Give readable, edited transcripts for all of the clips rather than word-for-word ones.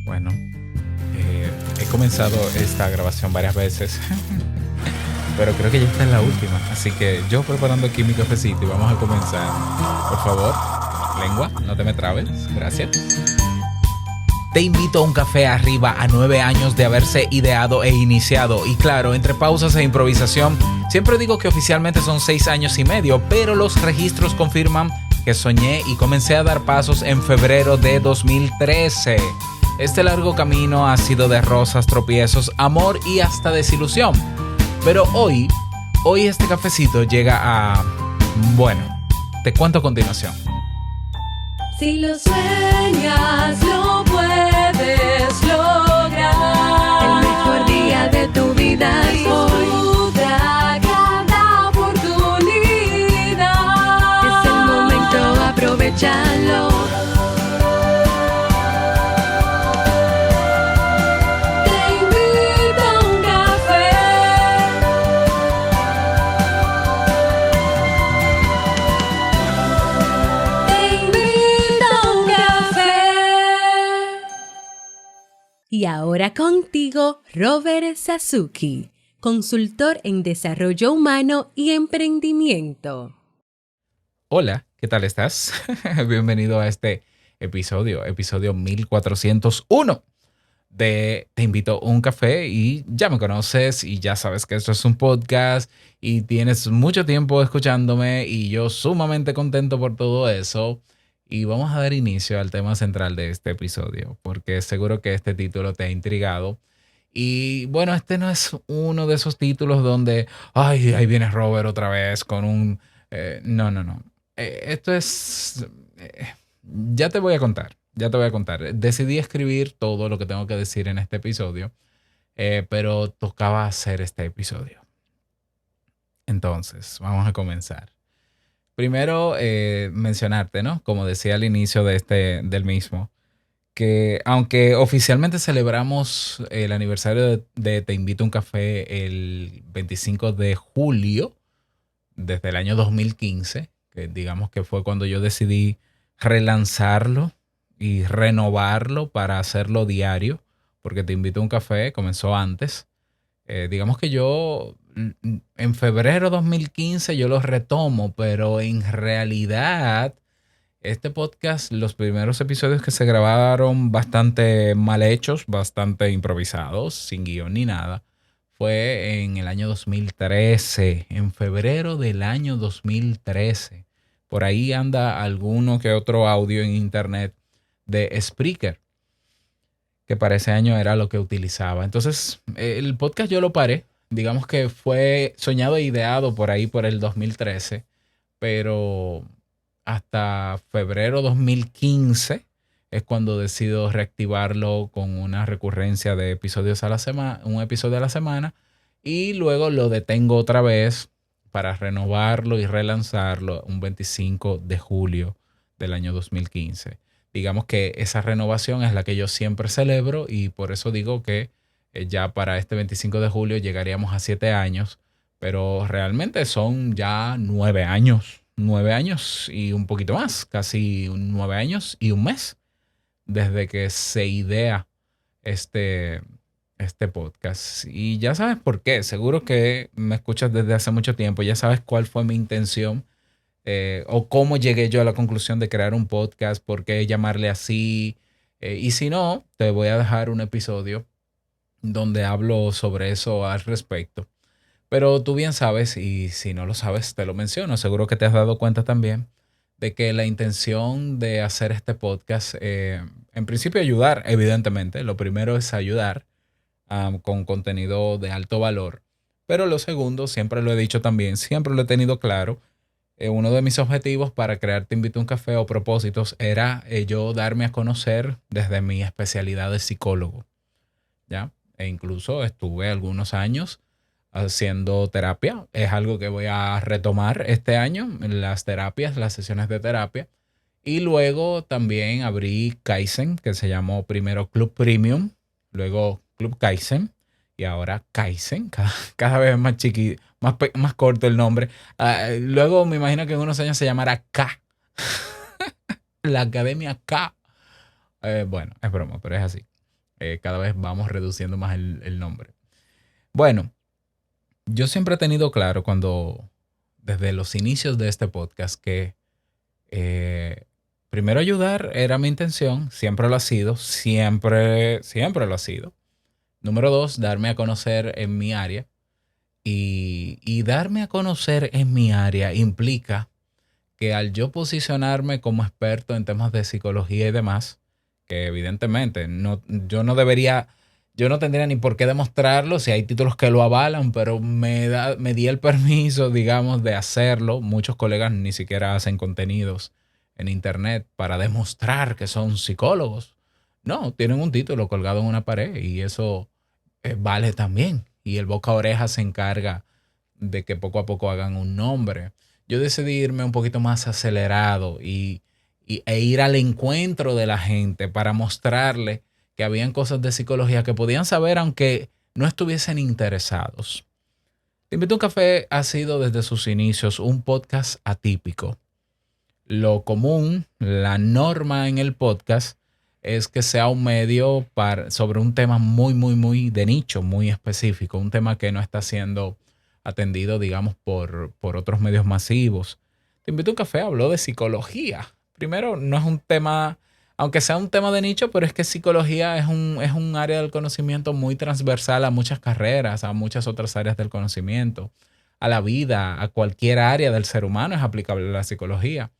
Bueno, he comenzado esta grabación varias veces, pero creo que ya está en la última. Así que yo preparando aquí mi cafecito y vamos a comenzar. Por favor, lengua, no te me trabes. Gracias. Te invito a un café arriba a 9 años de haberse ideado e iniciado. Y claro, entre pausas e improvisación, siempre digo que oficialmente son 6 años y medio, pero los registros confirman que soñé y comencé a dar pasos en febrero de 2013. Este largo camino ha sido de rosas, tropiezos, amor y hasta desilusión. Pero hoy este cafecito llega a... Bueno, te cuento a continuación. Si lo sueñas, lo puedes lograr. El mejor día de tu vida es hoy. Disfruta cada oportunidad. Es el momento, aprovechalo. Te invito a un café. Te invito a un café. Y ahora contigo, Robert Sasuki, consultor en desarrollo humano y emprendimiento. Hola, ¿qué tal estás? Bienvenido a este episodio 1401 de Te invito a un café. Y ya me conoces y ya sabes que esto es un podcast y tienes mucho tiempo escuchándome y yo sumamente contento por todo eso. Y vamos a dar inicio al tema central de este episodio, porque seguro que este título te ha intrigado. Y bueno, este no es uno de esos títulos donde, ay, ahí viene Robert otra vez con un... no. Esto es... ya te voy a contar. Decidí escribir todo lo que tengo que decir en este episodio, pero tocaba hacer este episodio. Entonces, vamos a comenzar. Primero, mencionarte, ¿no? Como decía al inicio del mismo, que aunque oficialmente celebramos el aniversario de Te invito a un café el 25 de julio, desde el año 2015, que digamos que fue cuando yo decidí relanzarlo y renovarlo para hacerlo diario, porque Te invito a un café comenzó antes. Digamos que yo en febrero de 2015 yo lo retomo, pero en realidad este podcast, los primeros episodios que se grabaron bastante mal hechos, bastante improvisados, sin guión ni nada, fue en el año 2013, en febrero del año 2013. Por ahí anda alguno que otro audio en internet de Spreaker, que para ese año era lo que utilizaba. Entonces, el podcast yo lo paré. Digamos que fue soñado e ideado por ahí por el 2013, pero hasta febrero 2015 es cuando decido reactivarlo con una recurrencia de episodios a la semana, un episodio a la semana, y luego lo detengo otra vez para renovarlo y relanzarlo un 25 de julio del año 2015. Digamos que esa renovación es la que yo siempre celebro y por eso digo que ya para este 25 de julio llegaríamos a 7 años, pero realmente son ya 9 años. 9 años y un poquito más, casi 9 años y un mes desde que se idea este, este podcast. Y ya sabes por qué, seguro que me escuchas desde hace mucho tiempo, ya sabes cuál fue mi intención, o cómo llegué yo a la conclusión de crear un podcast, por qué llamarle así. Y si no, te voy a dejar un episodio donde hablo sobre eso al respecto. Pero tú bien sabes, y si no lo sabes, te lo menciono, seguro que te has dado cuenta también de que la intención de hacer este podcast, en principio ayudar, evidentemente, lo primero es ayudar con contenido de alto valor, pero lo segundo, siempre lo he dicho también, siempre lo he tenido claro, uno de mis objetivos para crear Te invito a un café o propósitos era yo darme a conocer desde mi especialidad de psicólogo, ¿ya? E incluso estuve algunos años haciendo terapia. Es algo que voy a retomar este año, las terapias, las sesiones de terapia. Y luego también abrí Kaizen, que se llamó primero Club Premium, luego Club Kaizen y ahora Kaizen, cada vez más chiquito, más corto el nombre. Luego me imagino que en unos años se llamará K, la Academia K. Bueno, es broma, pero es así. Cada vez vamos reduciendo más el nombre. Bueno, yo siempre he tenido claro desde los inicios de este podcast, que eh, primero ayudar era mi intención, siempre lo ha sido, siempre lo ha sido. Número dos, darme a conocer en mi área. Y darme a conocer en mi área implica que al yo posicionarme como experto en temas de psicología y demás, que evidentemente yo no tendría ni por qué demostrarlo si hay títulos que lo avalan, pero me di el permiso, digamos, de hacerlo. Muchos colegas ni siquiera hacen contenidos en internet para demostrar que son psicólogos. No, tienen un título colgado en una pared y eso vale también. Y el boca a oreja se encarga de que poco a poco hagan un nombre. Yo decidí irme un poquito más acelerado e ir al encuentro de la gente para mostrarle que habían cosas de psicología que podían saber aunque no estuviesen interesados. Te invito a un café ha sido desde sus inicios un podcast atípico. Lo común, la norma en el podcast es que sea un medio sobre un tema muy de nicho, muy específico, un tema que no está siendo atendido, digamos, por otros medios masivos. Te invito a un café, habló de psicología. Primero, no es un tema, aunque sea un tema de nicho, pero es que psicología es un área del conocimiento muy transversal a muchas carreras, a muchas otras áreas del conocimiento, a la vida, a cualquier área del ser humano es aplicable la psicología.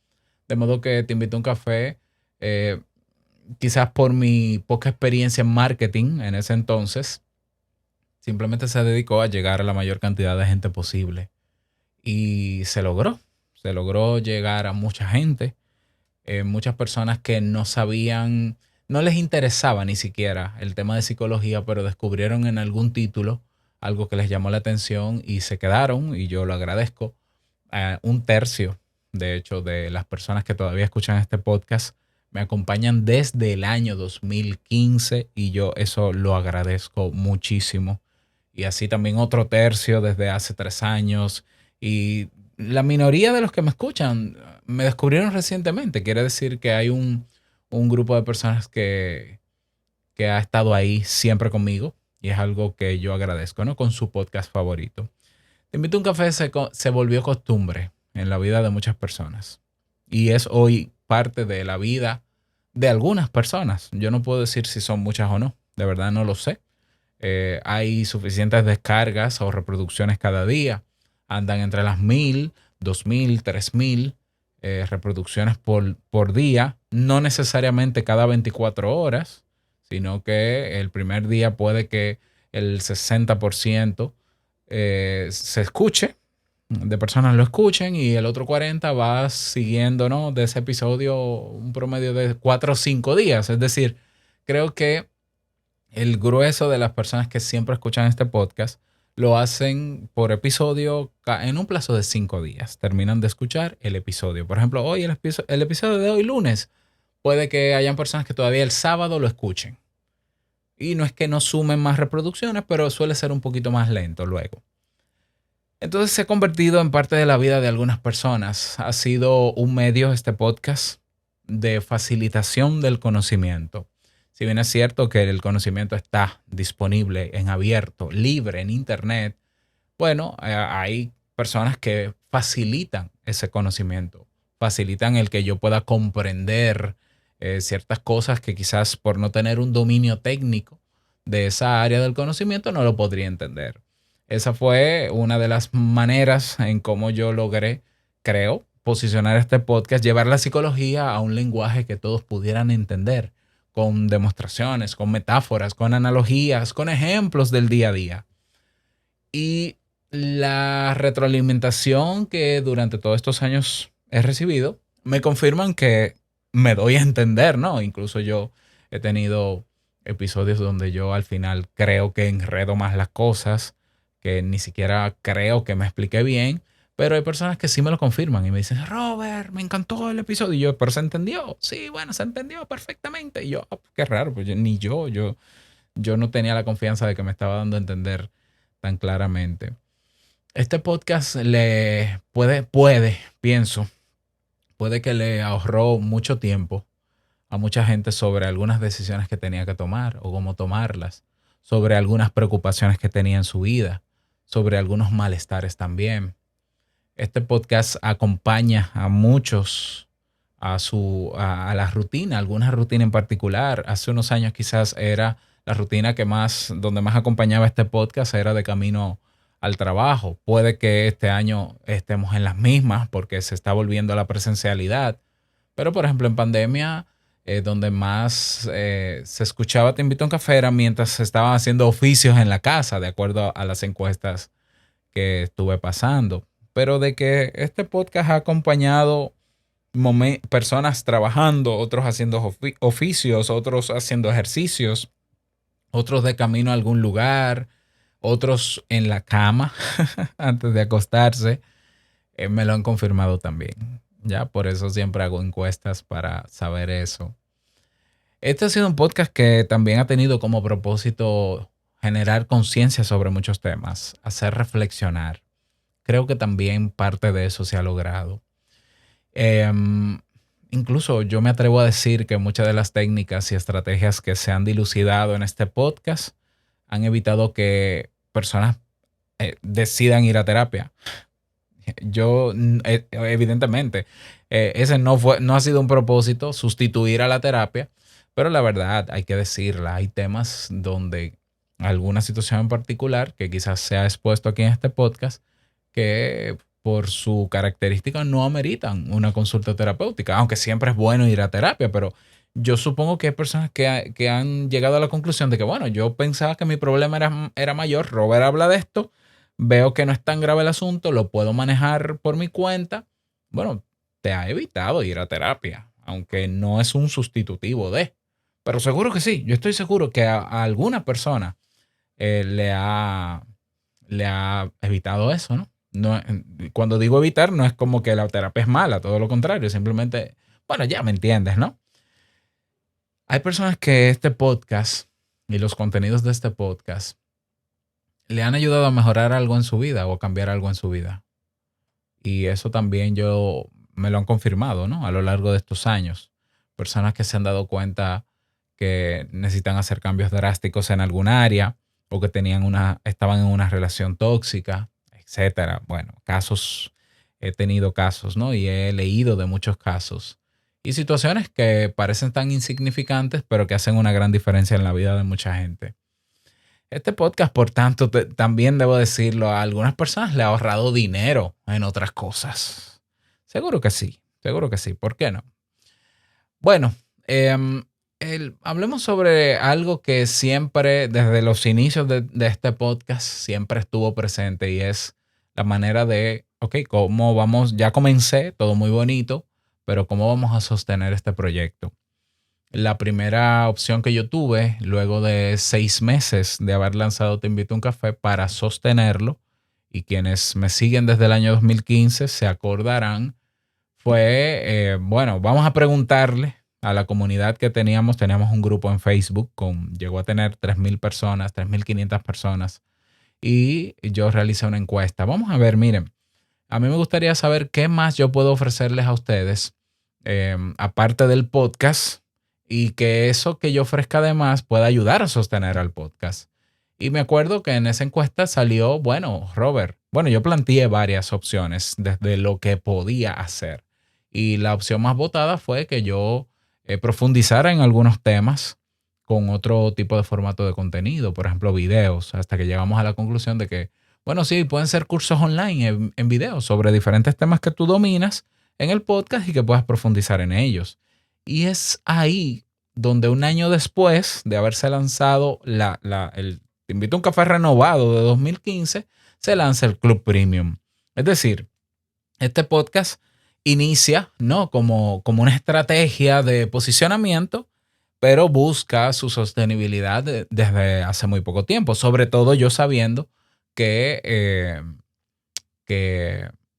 De modo que te invito a un café, eh, quizás por mi poca experiencia en marketing en ese entonces, simplemente se dedicó a llegar a la mayor cantidad de gente posible. Y se logró llegar a mucha gente, muchas personas que no sabían, no les interesaba ni siquiera el tema de psicología, pero descubrieron en algún título algo que les llamó la atención y se quedaron, y yo lo agradezco. Un tercio, de hecho, de las personas que todavía escuchan este podcast me acompañan desde el año 2015 y yo eso lo agradezco muchísimo. Y así también otro tercio desde hace 3 años. Y la minoría de los que me escuchan me descubrieron recientemente. Quiere decir que hay un grupo de personas que ha estado ahí siempre conmigo y es algo que yo agradezco, ¿no? Con su podcast favorito. Te invito a un café se volvió costumbre en la vida de muchas personas y es hoy parte de la vida de algunas personas. Yo no puedo decir si son muchas o no, de verdad no lo sé. Hay suficientes descargas o reproducciones cada día. Andan entre las 1000, 2000, 3000 reproducciones por día. No necesariamente cada 24 horas, sino que el primer día puede que el 60% se escuche, de personas lo escuchen y el otro 40 va siguiendo, ¿no? De ese episodio un promedio de 4 o 5 días. Es decir, creo que el grueso de las personas que siempre escuchan este podcast lo hacen por episodio en un plazo de 5 días. Terminan de escuchar el episodio. Por ejemplo, hoy el episodio de hoy lunes, puede que hayan personas que todavía el sábado lo escuchen. Y no es que no sumen más reproducciones, pero suele ser un poquito más lento luego. Entonces se ha convertido en parte de la vida de algunas personas. Ha sido un medio, este podcast, de facilitación del conocimiento. Si bien es cierto que el conocimiento está disponible en abierto, libre, en internet, bueno, hay personas que facilitan ese conocimiento, facilitan el que yo pueda comprender ciertas cosas que quizás por no tener un dominio técnico de esa área del conocimiento no lo podría entender. Esa fue una de las maneras en cómo yo logré, creo, posicionar este podcast, llevar la psicología a un lenguaje que todos pudieran entender, con demostraciones, con metáforas, con analogías, con ejemplos del día a día. Y la retroalimentación que durante todos estos años he recibido me confirman que me doy a entender, ¿no? Incluso yo he tenido episodios donde yo al final creo que enredo más las cosas, que ni siquiera creo que me expliqué bien, pero hay personas que sí me lo confirman y me dicen, Robert, me encantó el episodio. Y yo, pero se entendió. Sí, bueno, se entendió perfectamente. Y yo, qué raro, pues yo no tenía la confianza de que me estaba dando a entender tan claramente. Este podcast le pienso, puede que le ahorró mucho tiempo a mucha gente sobre algunas decisiones que tenía que tomar o cómo tomarlas, sobre algunas preocupaciones que tenía en su vida, sobre algunos malestares también. Este podcast acompaña a muchos a la rutina, alguna rutina en particular. Hace unos años quizás era la rutina donde más acompañaba este podcast era de camino al trabajo. Puede que este año estemos en las mismas porque se está volviendo a la presencialidad. Pero por ejemplo en pandemia, donde más se escuchaba Te invito a un café era mientras se estaban haciendo oficios en la casa, de acuerdo a las encuestas que estuve pasando. Pero de que este podcast ha acompañado personas trabajando, otros haciendo oficios, otros haciendo ejercicios, otros de camino a algún lugar, otros en la cama antes de acostarse, me lo han confirmado también. Ya, por eso siempre hago encuestas para saber eso. Este ha sido un podcast que también ha tenido como propósito generar conciencia sobre muchos temas, hacer reflexionar. Creo que también parte de eso se ha logrado. Em, Incluso yo me atrevo a decir que muchas de las técnicas y estrategias que se han dilucidado en este podcast han evitado que personas decidan ir a terapia. Evidentemente, ese no ha sido un propósito sustituir a la terapia, pero la verdad hay que decirla, hay temas donde alguna situación en particular que quizás se ha expuesto aquí en este podcast que por su característica no ameritan una consulta terapéutica, aunque siempre es bueno ir a terapia, pero yo supongo que hay personas que han llegado a la conclusión de que, bueno, yo pensaba que mi problema era mayor, Robert habla de esto, veo que no es tan grave el asunto, lo puedo manejar por mi cuenta. Bueno, te ha evitado ir a terapia, aunque no es un sustitutivo de. Pero seguro que sí, yo estoy seguro que a alguna persona eh, le ha, le ha evitado eso, ¿no? No, cuando digo evitar, no es como que la terapia es mala, todo lo contrario, simplemente, bueno, ya me entiendes, ¿no? Hay personas que este podcast y los contenidos de este podcast le han ayudado a mejorar algo en su vida o a cambiar algo en su vida. Y eso también yo me lo han confirmado, ¿no? A lo largo de estos años. Personas que se han dado cuenta que necesitan hacer cambios drásticos en algún área o que estaban en una relación tóxica, etcétera. Bueno, he tenido casos, ¿no? Y he leído de muchos casos. Y situaciones que parecen tan insignificantes, pero que hacen una gran diferencia en la vida de mucha gente. Este podcast, por tanto, también debo decirlo, a algunas personas le ha ahorrado dinero en otras cosas. Seguro que sí. ¿Por qué no? Bueno, em, hablemos sobre algo que siempre, desde los inicios de este podcast, siempre estuvo presente y es la manera de, ok, cómo vamos, ya comencé, todo muy bonito, pero cómo vamos a sostener este proyecto. La primera opción que yo tuve, luego de 6 meses de haber lanzado Te invito a un café para sostenerlo, y quienes me siguen desde el año 2015 se acordarán, fue, bueno, vamos a preguntarle a la comunidad que teníamos un grupo en Facebook, llegó a tener 3,000 personas, 3,500 personas, y yo realicé una encuesta. Vamos a ver, miren, a mí me gustaría saber qué más yo puedo ofrecerles a ustedes, aparte del podcast, y que eso que yo ofrezca además pueda ayudar a sostener al podcast. Y me acuerdo que en esa encuesta salió, bueno, Robert, bueno, yo planteé varias opciones desde lo que podía hacer. Y la opción más votada fue que yo profundizara en algunos temas con otro tipo de formato de contenido, por ejemplo, videos, hasta que llegamos a la conclusión de que, bueno, sí, pueden ser cursos online en videos sobre diferentes temas que tú dominas en el podcast y que puedas profundizar en ellos. Y es ahí donde un año después de haberse lanzado el Te invito a un café renovado de 2015, se lanza el Club Premium. Es decir, este podcast inicia, ¿no? como una estrategia de posicionamiento, pero busca su sostenibilidad desde hace muy poco tiempo. Sobre todo yo sabiendo que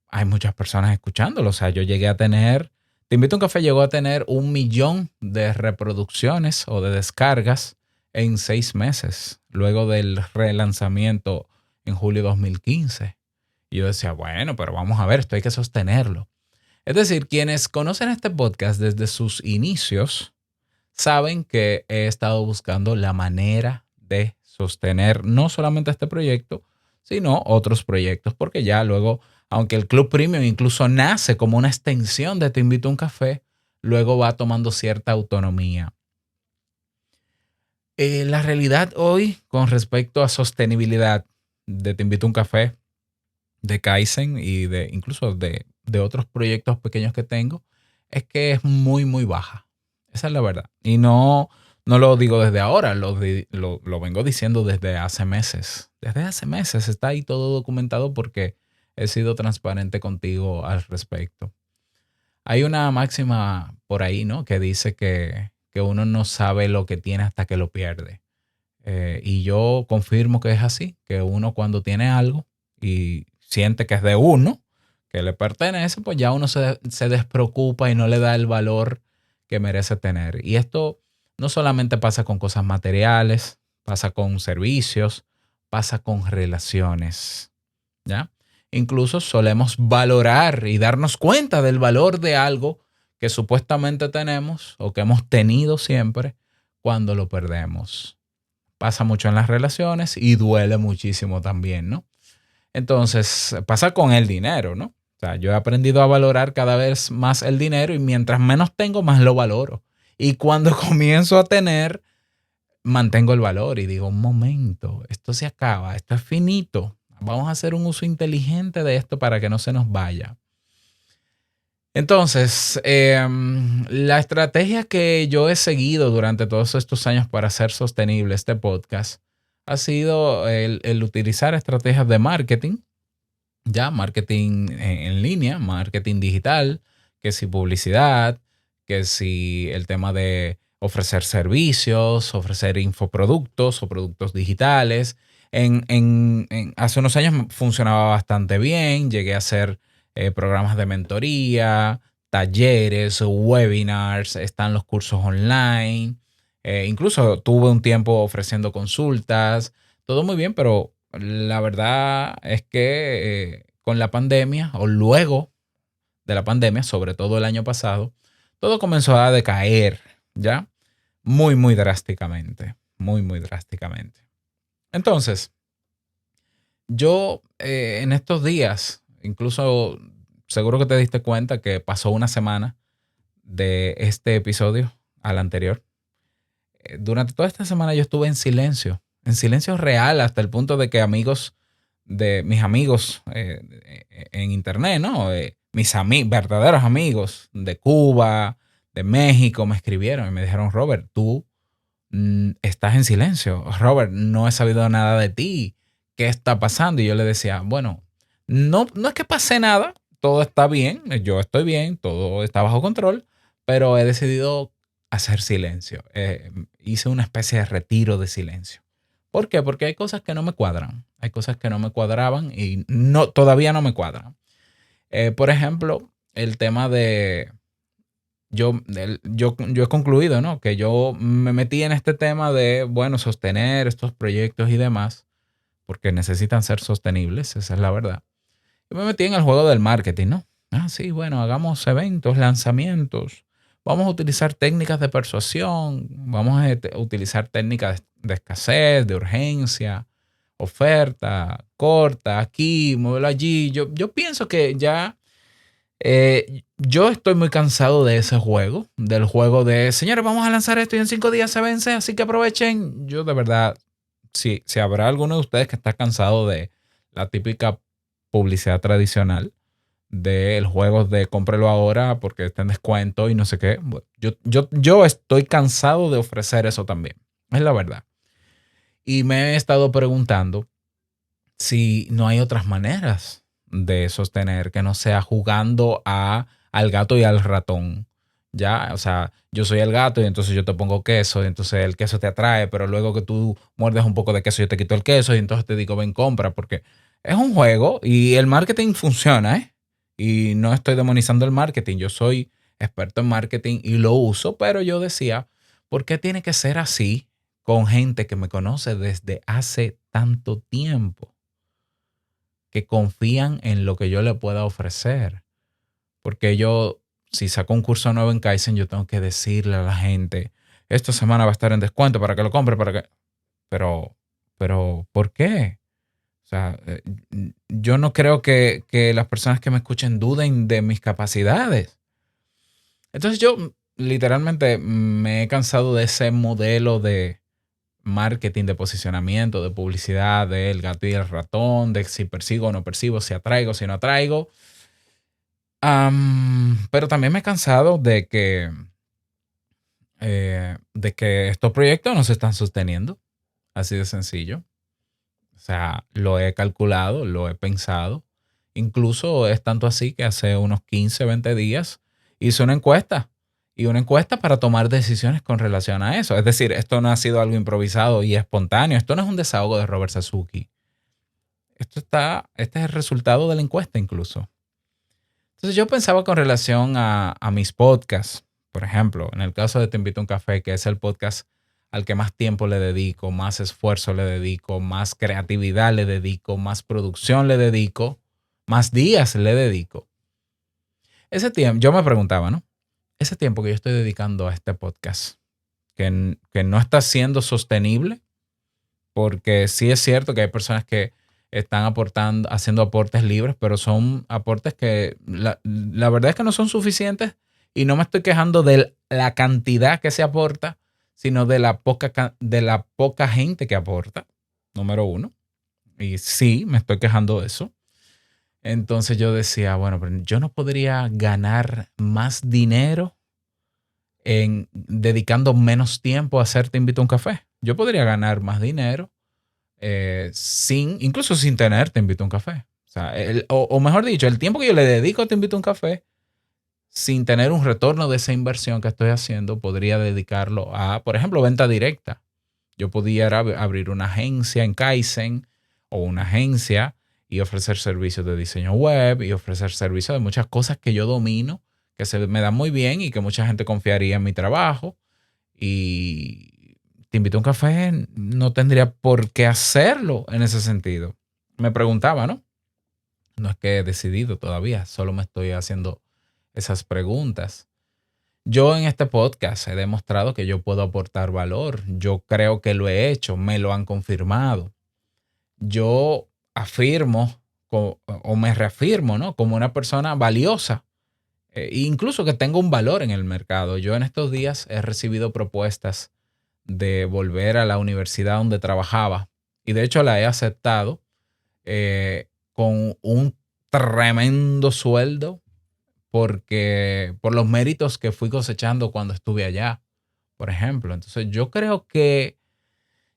hay muchas personas escuchándolo. O sea, yo llegué a tener, Te invito a un café llegó a tener 1 millón de reproducciones o de descargas en 6 meses, luego del relanzamiento en julio de 2015. Y yo decía, bueno, pero vamos a ver, esto hay que sostenerlo. Es decir, quienes conocen este podcast desde sus inicios saben que he estado buscando la manera de sostener no solamente este proyecto, sino otros proyectos, porque ya luego, aunque el Club Premium incluso nace como una extensión de Te Invito a un Café, luego va tomando cierta autonomía. La realidad hoy con respecto a sostenibilidad de Te Invito a un Café, de Kaizen y de incluso de otros proyectos pequeños que tengo, es que es muy, muy baja. Esa es la verdad. Y no lo digo desde ahora, lo vengo diciendo desde hace meses. Desde hace meses está ahí todo documentado porque he sido transparente contigo al respecto. Hay una máxima por ahí, ¿no? Que dice que uno no sabe lo que tiene hasta que lo pierde. Y yo confirmo que es así, que uno cuando tiene algo y siente que es de uno, que le pertenece, pues ya uno se despreocupa y no le da el valor que merece tener. Y esto no solamente pasa con cosas materiales, pasa con servicios, pasa con relaciones, ¿ya? Incluso solemos valorar y darnos cuenta del valor de algo que supuestamente tenemos o que hemos tenido siempre cuando lo perdemos. Pasa mucho en las relaciones y duele muchísimo también, ¿no? Entonces, pasa con el dinero, ¿no? O sea, yo he aprendido a valorar cada vez más el dinero y mientras menos tengo, más lo valoro. Y cuando comienzo a tener, mantengo el valor y digo, un momento, esto se acaba, esto es finito. Vamos a hacer un uso inteligente de esto para que no se nos vaya. Entonces, la estrategia que yo he seguido durante todos estos años para hacer sostenible este podcast ha sido el utilizar estrategias de marketing, ya marketing en línea, marketing digital, que si publicidad, que si el tema de ofrecer servicios, ofrecer infoproductos o productos digitales. Hace unos años funcionaba bastante bien, llegué a hacer programas de mentoría, talleres, webinars, están los cursos online, incluso tuve un tiempo ofreciendo consultas, todo muy bien, pero la verdad es que con la pandemia o luego de la pandemia, sobre todo el año pasado, todo comenzó a decaer, ¿ya? Muy, muy drásticamente, muy, muy drásticamente. Entonces, yo en estos días, incluso seguro que te diste cuenta que pasó una semana de este episodio al anterior. Durante toda esta semana yo estuve en silencio real, hasta el punto de que amigos de mis amigos en internet, ¿no? Verdaderos amigos de Cuba, de México, me escribieron y me dijeron, Robert, tú estás en silencio. Robert, no he sabido nada de ti. ¿Qué está pasando? Y yo le decía, bueno, no es que pase nada, todo está bien, yo estoy bien, todo está bajo control, pero he decidido hacer silencio. Hice una especie de retiro de silencio. ¿Por qué? Porque hay cosas que no me cuadran. Hay cosas que no me cuadraban y todavía no me cuadran. Por ejemplo, el tema de, yo he concluido, ¿no? Que yo me metí en este tema de, bueno, sostener estos proyectos y demás, porque necesitan ser sostenibles, esa es la verdad. Yo me metí en el juego del marketing, ¿no? Ah, sí, bueno, hagamos eventos, lanzamientos. Vamos a utilizar técnicas de persuasión, vamos a utilizar técnicas de escasez, de urgencia, oferta, corta, aquí, muévelo allí. Yo pienso que ya yo estoy muy cansado de ese juego, del juego de, señores, vamos a lanzar esto y en 5 días se vence, así que aprovechen. Yo de verdad, si habrá alguno de ustedes que está cansado de la típica publicidad tradicional del juego de cómprelo ahora porque está en descuento y no sé qué. Bueno, yo estoy cansado de ofrecer eso también, es la verdad. Y me he estado preguntando si no hay otras maneras de sostener que no sea jugando al gato y al ratón. Ya, o sea, yo soy el gato y entonces yo te pongo queso y entonces el queso te atrae, pero luego que tú muerdes un poco de queso yo te quito el queso y entonces te digo ven compra porque es un juego y el marketing funciona, ¿eh? Y no estoy demonizando el marketing, yo soy experto en marketing y lo uso, pero yo decía, ¿por qué tiene que ser así con gente que me conoce desde hace tanto tiempo? Que confían en lo que yo le pueda ofrecer. Porque yo, si saco un curso nuevo en Kaizen, yo tengo que decirle a la gente, esta semana va a estar en descuento para que lo compre, para que... Pero, ¿por qué? O sea, yo no creo que las personas que me escuchen duden de mis capacidades. Entonces yo literalmente me he cansado de ese modelo de marketing, de posicionamiento, de publicidad, del gato y el ratón, de si persigo o no persigo, si atraigo, si no atraigo. Pero también me he cansado de que estos proyectos no se están sosteniendo. Así de sencillo. O sea, lo he calculado, lo he pensado. Incluso es tanto así que hace unos 15, 20 días hice una encuesta. Y una encuesta para tomar decisiones con relación a eso. Es decir, esto no ha sido algo improvisado y espontáneo. Esto no es un desahogo de Robert Sasuki. Este es el resultado de la encuesta incluso. Entonces yo pensaba con relación a mis podcasts. Por ejemplo, en el caso de Te Invito a un Café, que es el podcast al que más tiempo le dedico, más esfuerzo le dedico, más creatividad le dedico, más producción le dedico, más días le dedico. Ese tiempo, yo me preguntaba, ¿no? Ese tiempo que yo estoy dedicando a este podcast, que no está siendo sostenible, porque sí es cierto que hay personas que están aportando, haciendo aportes libres, pero son aportes que la verdad es que no son suficientes y no me estoy quejando de la cantidad que se aporta, sino de la poca gente que aporta, número uno. Y sí, me estoy quejando de eso. Entonces yo decía, bueno, pero yo no podría ganar más dinero en dedicando menos tiempo a hacer Te Invito a un Café. Yo podría ganar más dinero incluso sin tener Te Invito a un Café. O sea, o mejor dicho, el tiempo que yo le dedico a Te Invito a un Café, sin tener un retorno de esa inversión que estoy haciendo, podría dedicarlo a, por ejemplo, venta directa. Yo pudiera abrir una agencia en Kaizen o una agencia y ofrecer servicios de diseño web y ofrecer servicios de muchas cosas que yo domino, que se me dan muy bien y que mucha gente confiaría en mi trabajo. Y Te Invito a un Café no tendría por qué hacerlo en ese sentido. Me preguntaba, ¿no? No es que he decidido todavía, solo me estoy haciendo esas preguntas. Yo en este podcast he demostrado que yo puedo aportar valor. Yo creo que lo he hecho, me lo han confirmado. Yo afirmo o me reafirmo, ¿no? Como una persona valiosa, incluso que tengo un valor en el mercado. Yo en estos días he recibido propuestas de volver a la universidad donde trabajaba y de hecho la he aceptado con un tremendo sueldo porque por los méritos que fui cosechando cuando estuve allá, por ejemplo. Entonces yo creo que,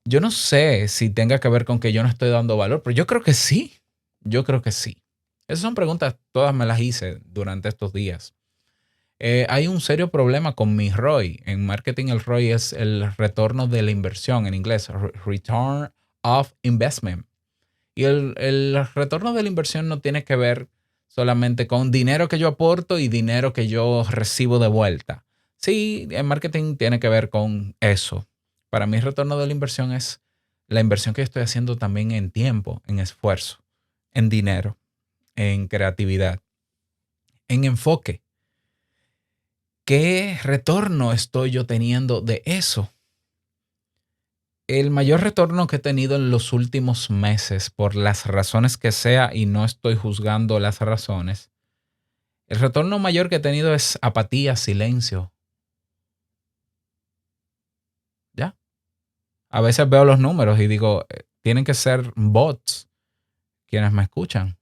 yo no sé si tenga que ver con que yo no estoy dando valor, pero yo creo que sí, yo creo que sí. Esas son preguntas, todas me las hice durante estos días. Hay un serio problema con mi ROI. En marketing el ROI es el retorno de la inversión, en inglés, Return of Investment. Y el retorno de la inversión no tiene que ver solamente con dinero que yo aporto y dinero que yo recibo de vuelta. Sí, en marketing tiene que ver con eso. Para mí el retorno de la inversión es la inversión que estoy haciendo también en tiempo, en esfuerzo, en dinero, en creatividad, en enfoque. ¿Qué retorno estoy yo teniendo de eso? El mayor retorno que he tenido en los últimos meses, por las razones que sea, y no estoy juzgando las razones, el retorno mayor que he tenido es apatía, silencio. ¿Ya? A veces veo los números y digo, tienen que ser bots quienes me escuchan.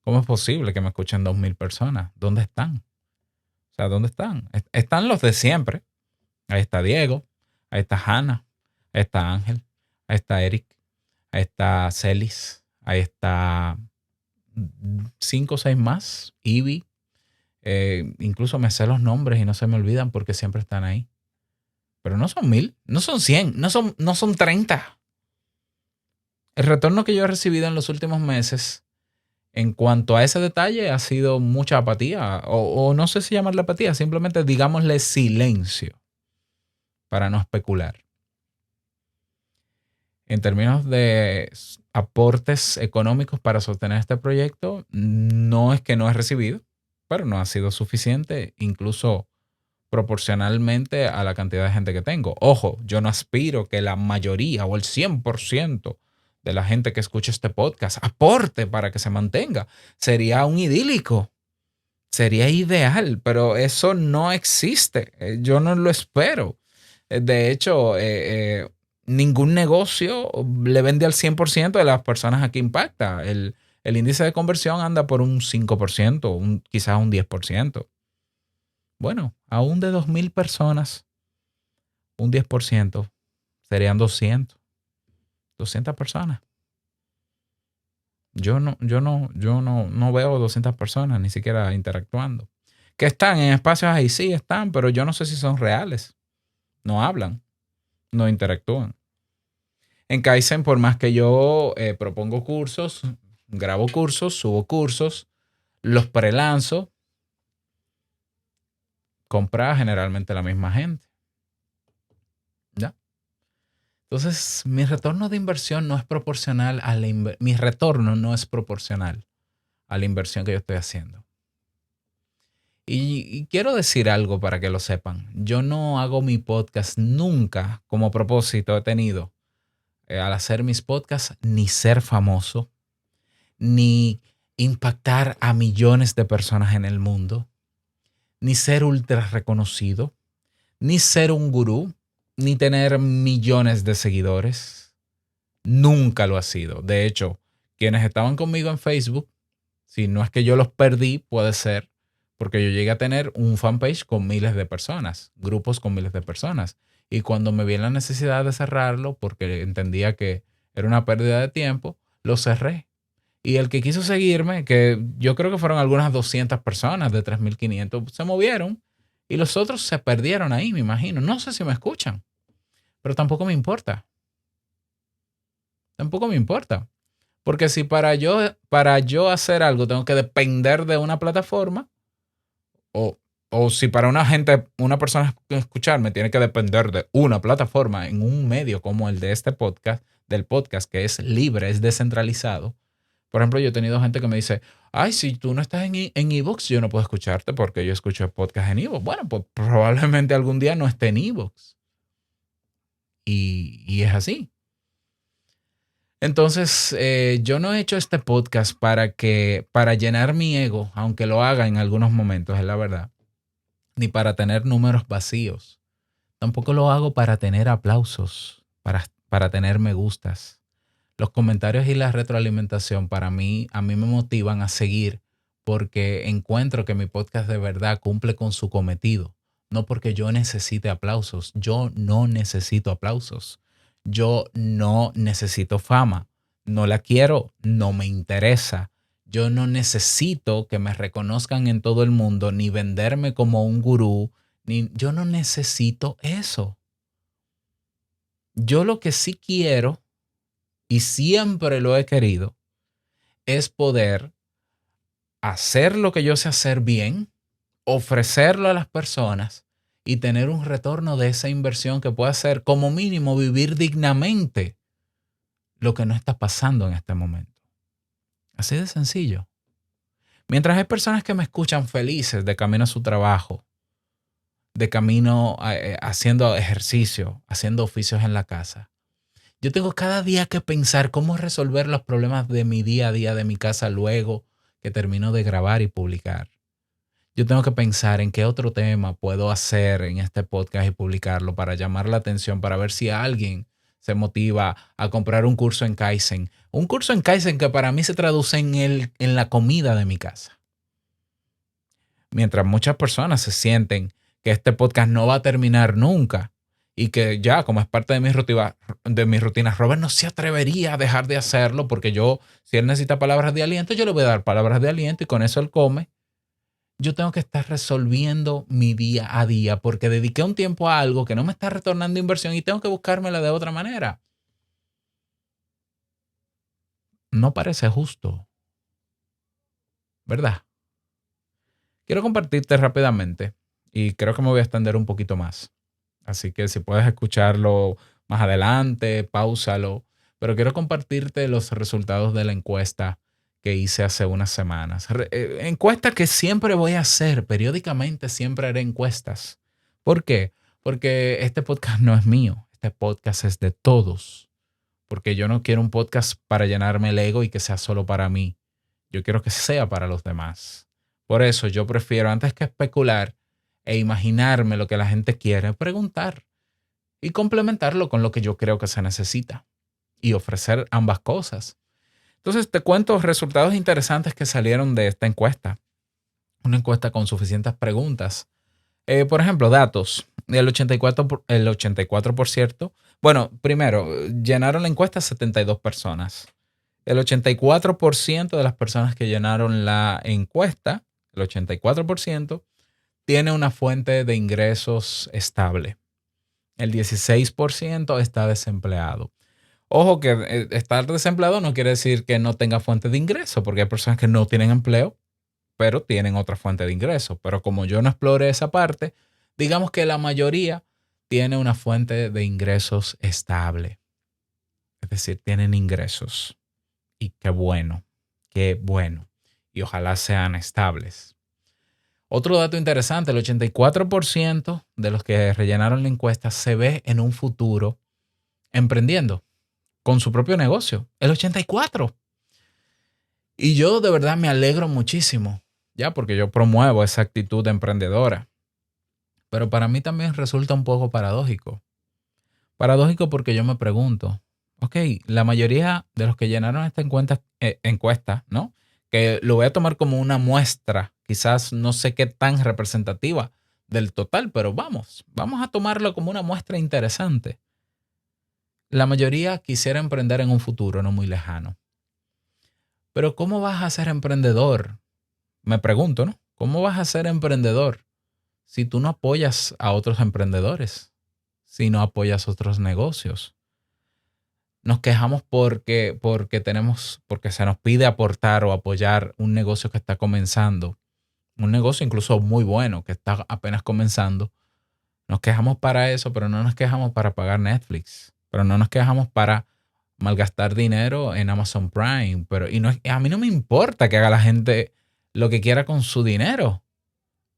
¿Cómo es posible que me escuchen 2,000 personas? ¿Dónde están? O sea, ¿dónde están? Están los de siempre. Ahí está Diego, ahí está Hannah, ahí está Ángel, ahí está Eric, ahí está Celis, ahí está 5 o 6 más, Ivy. Incluso me sé los nombres y no se me olvidan porque siempre están ahí. Pero no son 1,000, no son 100, no son 30. El retorno que yo he recibido en los últimos meses en cuanto a ese detalle ha sido mucha apatía, o no sé si llamarle apatía, simplemente digámosle silencio para no especular. En términos de aportes económicos para sostener este proyecto, no es que no he recibido, pero no ha sido suficiente. Incluso proporcionalmente a la cantidad de gente que tengo. Ojo, yo no aspiro que la mayoría o el 100% de la gente que escuche este podcast aporte para que se mantenga. Sería un idílico, sería ideal, pero eso no existe. Yo no lo espero. De hecho, ningún negocio le vende al 100% de las personas a que impacta. El índice de conversión anda por un 5%, quizás un 10%. Bueno, aún de 2,000 personas, un 10% serían 200 personas. Yo no veo 200 personas ni siquiera interactuando. Que están en espacios ahí, sí están, pero yo no sé si son reales. No hablan, no interactúan. En Kaizen, por más que yo propongo cursos, grabo cursos, subo cursos, los prelanzo, compra generalmente la misma gente. ¿Ya? Entonces, mi retorno de inversión no es proporcional a mi retorno no es proporcional a la inversión que yo estoy haciendo. Y quiero decir algo para que lo sepan. Yo no hago mi podcast nunca como propósito he tenido al hacer mis podcasts ni ser famoso, ni impactar a millones de personas en el mundo, ni ser ultra reconocido, ni ser un gurú, ni tener millones de seguidores. Nunca lo ha sido. De hecho, quienes estaban conmigo en Facebook, si no es que yo los perdí, puede ser, porque yo llegué a tener un fanpage con miles de personas, grupos con miles de personas. Y cuando me vi en la necesidad de cerrarlo, porque entendía que era una pérdida de tiempo, lo cerré. Y el que quiso seguirme, que yo creo que fueron algunas 200 personas de 3,500, se movieron y los otros se perdieron ahí, me imagino. No sé si me escuchan, pero tampoco me importa. Tampoco me importa. Porque si para yo hacer algo tengo que depender de una plataforma, o, o si para una persona escucharme tiene que depender de una plataforma en un medio como el de este podcast, del podcast que es libre, es descentralizado. Por ejemplo, yo he tenido gente que me dice, ay, si tú no estás en iVoox, yo no puedo escucharte porque yo escucho el podcast en iVoox. Bueno, pues probablemente algún día no esté en iVoox. Y es así. Entonces, yo no he hecho este podcast para llenar mi ego, aunque lo haga en algunos momentos, es la verdad, ni para tener números vacíos. Tampoco lo hago para tener aplausos, para tener me gustas. Los comentarios y la retroalimentación a mí me motivan a seguir porque encuentro que mi podcast de verdad cumple con su cometido. No porque yo necesite aplausos. Yo no necesito aplausos. Yo no necesito fama. No la quiero, no me interesa. Yo no necesito que me reconozcan en todo el mundo, ni venderme como un gurú, yo no necesito eso. Yo lo que sí quiero, y siempre lo he querido, es poder hacer lo que yo sé hacer bien, ofrecerlo a las personas y tener un retorno de esa inversión que pueda ser como mínimo vivir dignamente lo que no está pasando en este momento. Así de sencillo. Mientras hay personas que me escuchan felices de camino a su trabajo, de camino haciendo ejercicio, haciendo oficios en la casa, yo tengo cada día que pensar cómo resolver los problemas de mi día a día, de mi casa, luego que termino de grabar y publicar. Yo tengo que pensar en qué otro tema puedo hacer en este podcast y publicarlo para llamar la atención, para ver si alguien se motiva a comprar un curso en Kaizen. Un curso en Kaizen que para mí se traduce en la comida de mi casa. Mientras muchas personas se sienten que este podcast no va a terminar nunca y que ya como es parte de mi rutina, Robert no se atrevería a dejar de hacerlo porque si él necesita palabras de aliento, yo le voy a dar palabras de aliento y con eso él come. Yo tengo que estar resolviendo mi día a día porque dediqué un tiempo a algo que no me está retornando inversión y tengo que buscármela de otra manera. No parece justo, ¿verdad? Quiero compartirte rápidamente y creo que me voy a extender un poquito más. Así que si puedes escucharlo más adelante, páusalo. Pero quiero compartirte los resultados de la encuesta que hice hace unas semanas. Encuesta que siempre voy a hacer, periódicamente siempre haré encuestas, ¿Por qué? Porque este podcast no es mío, este podcast es de todos. Porque yo no quiero un podcast para llenarme el ego y que sea solo para mí. Yo quiero que sea para los demás. Por eso yo prefiero, antes que especular e imaginarme lo que la gente quiere, preguntar y complementarlo con lo que yo creo que se necesita y ofrecer ambas cosas. Entonces te cuento resultados interesantes que salieron de esta encuesta. Una encuesta con suficientes preguntas. Por ejemplo, datos. El 84%. Bueno, primero, llenaron la encuesta 72 personas. El 84% de las personas que llenaron la encuesta, el 84%, tiene una fuente de ingresos estable. El 16% está desempleado. Ojo que estar desempleado no quiere decir que no tenga fuente de ingreso, porque hay personas que no tienen empleo, pero tienen otra fuente de ingreso. Pero como yo no exploré esa parte, digamos que la mayoría tiene una fuente de ingresos estable. Es decir, tienen ingresos. Y qué bueno, qué bueno. Y ojalá sean estables. Otro dato interesante, el 84% de los que rellenaron la encuesta se ve en un futuro emprendiendo con su propio negocio. El 84%. Y yo de verdad me alegro muchísimo, ya porque yo promuevo esa actitud emprendedora. Pero para mí también resulta un poco paradójico. Paradójico porque yo me pregunto, ok, la mayoría de los que llenaron esta encuesta, ¿no? Que lo voy a tomar como una muestra, quizás no sé qué tan representativa del total, pero vamos a tomarlo como una muestra interesante. La mayoría quisiera emprender en un futuro no muy lejano. Pero ¿cómo vas a ser emprendedor? Me pregunto, ¿no? ¿Cómo vas a ser emprendedor si tú no apoyas a otros emprendedores? Si no apoyas otros negocios. Nos quejamos porque se nos pide aportar o apoyar un negocio que está comenzando. Un negocio incluso muy bueno que está apenas comenzando. Nos quejamos para eso, pero no nos quejamos para pagar Netflix. Pero no nos quejamos para malgastar dinero en Amazon Prime. Y no, a mí no me importa que haga la gente lo que quiera con su dinero.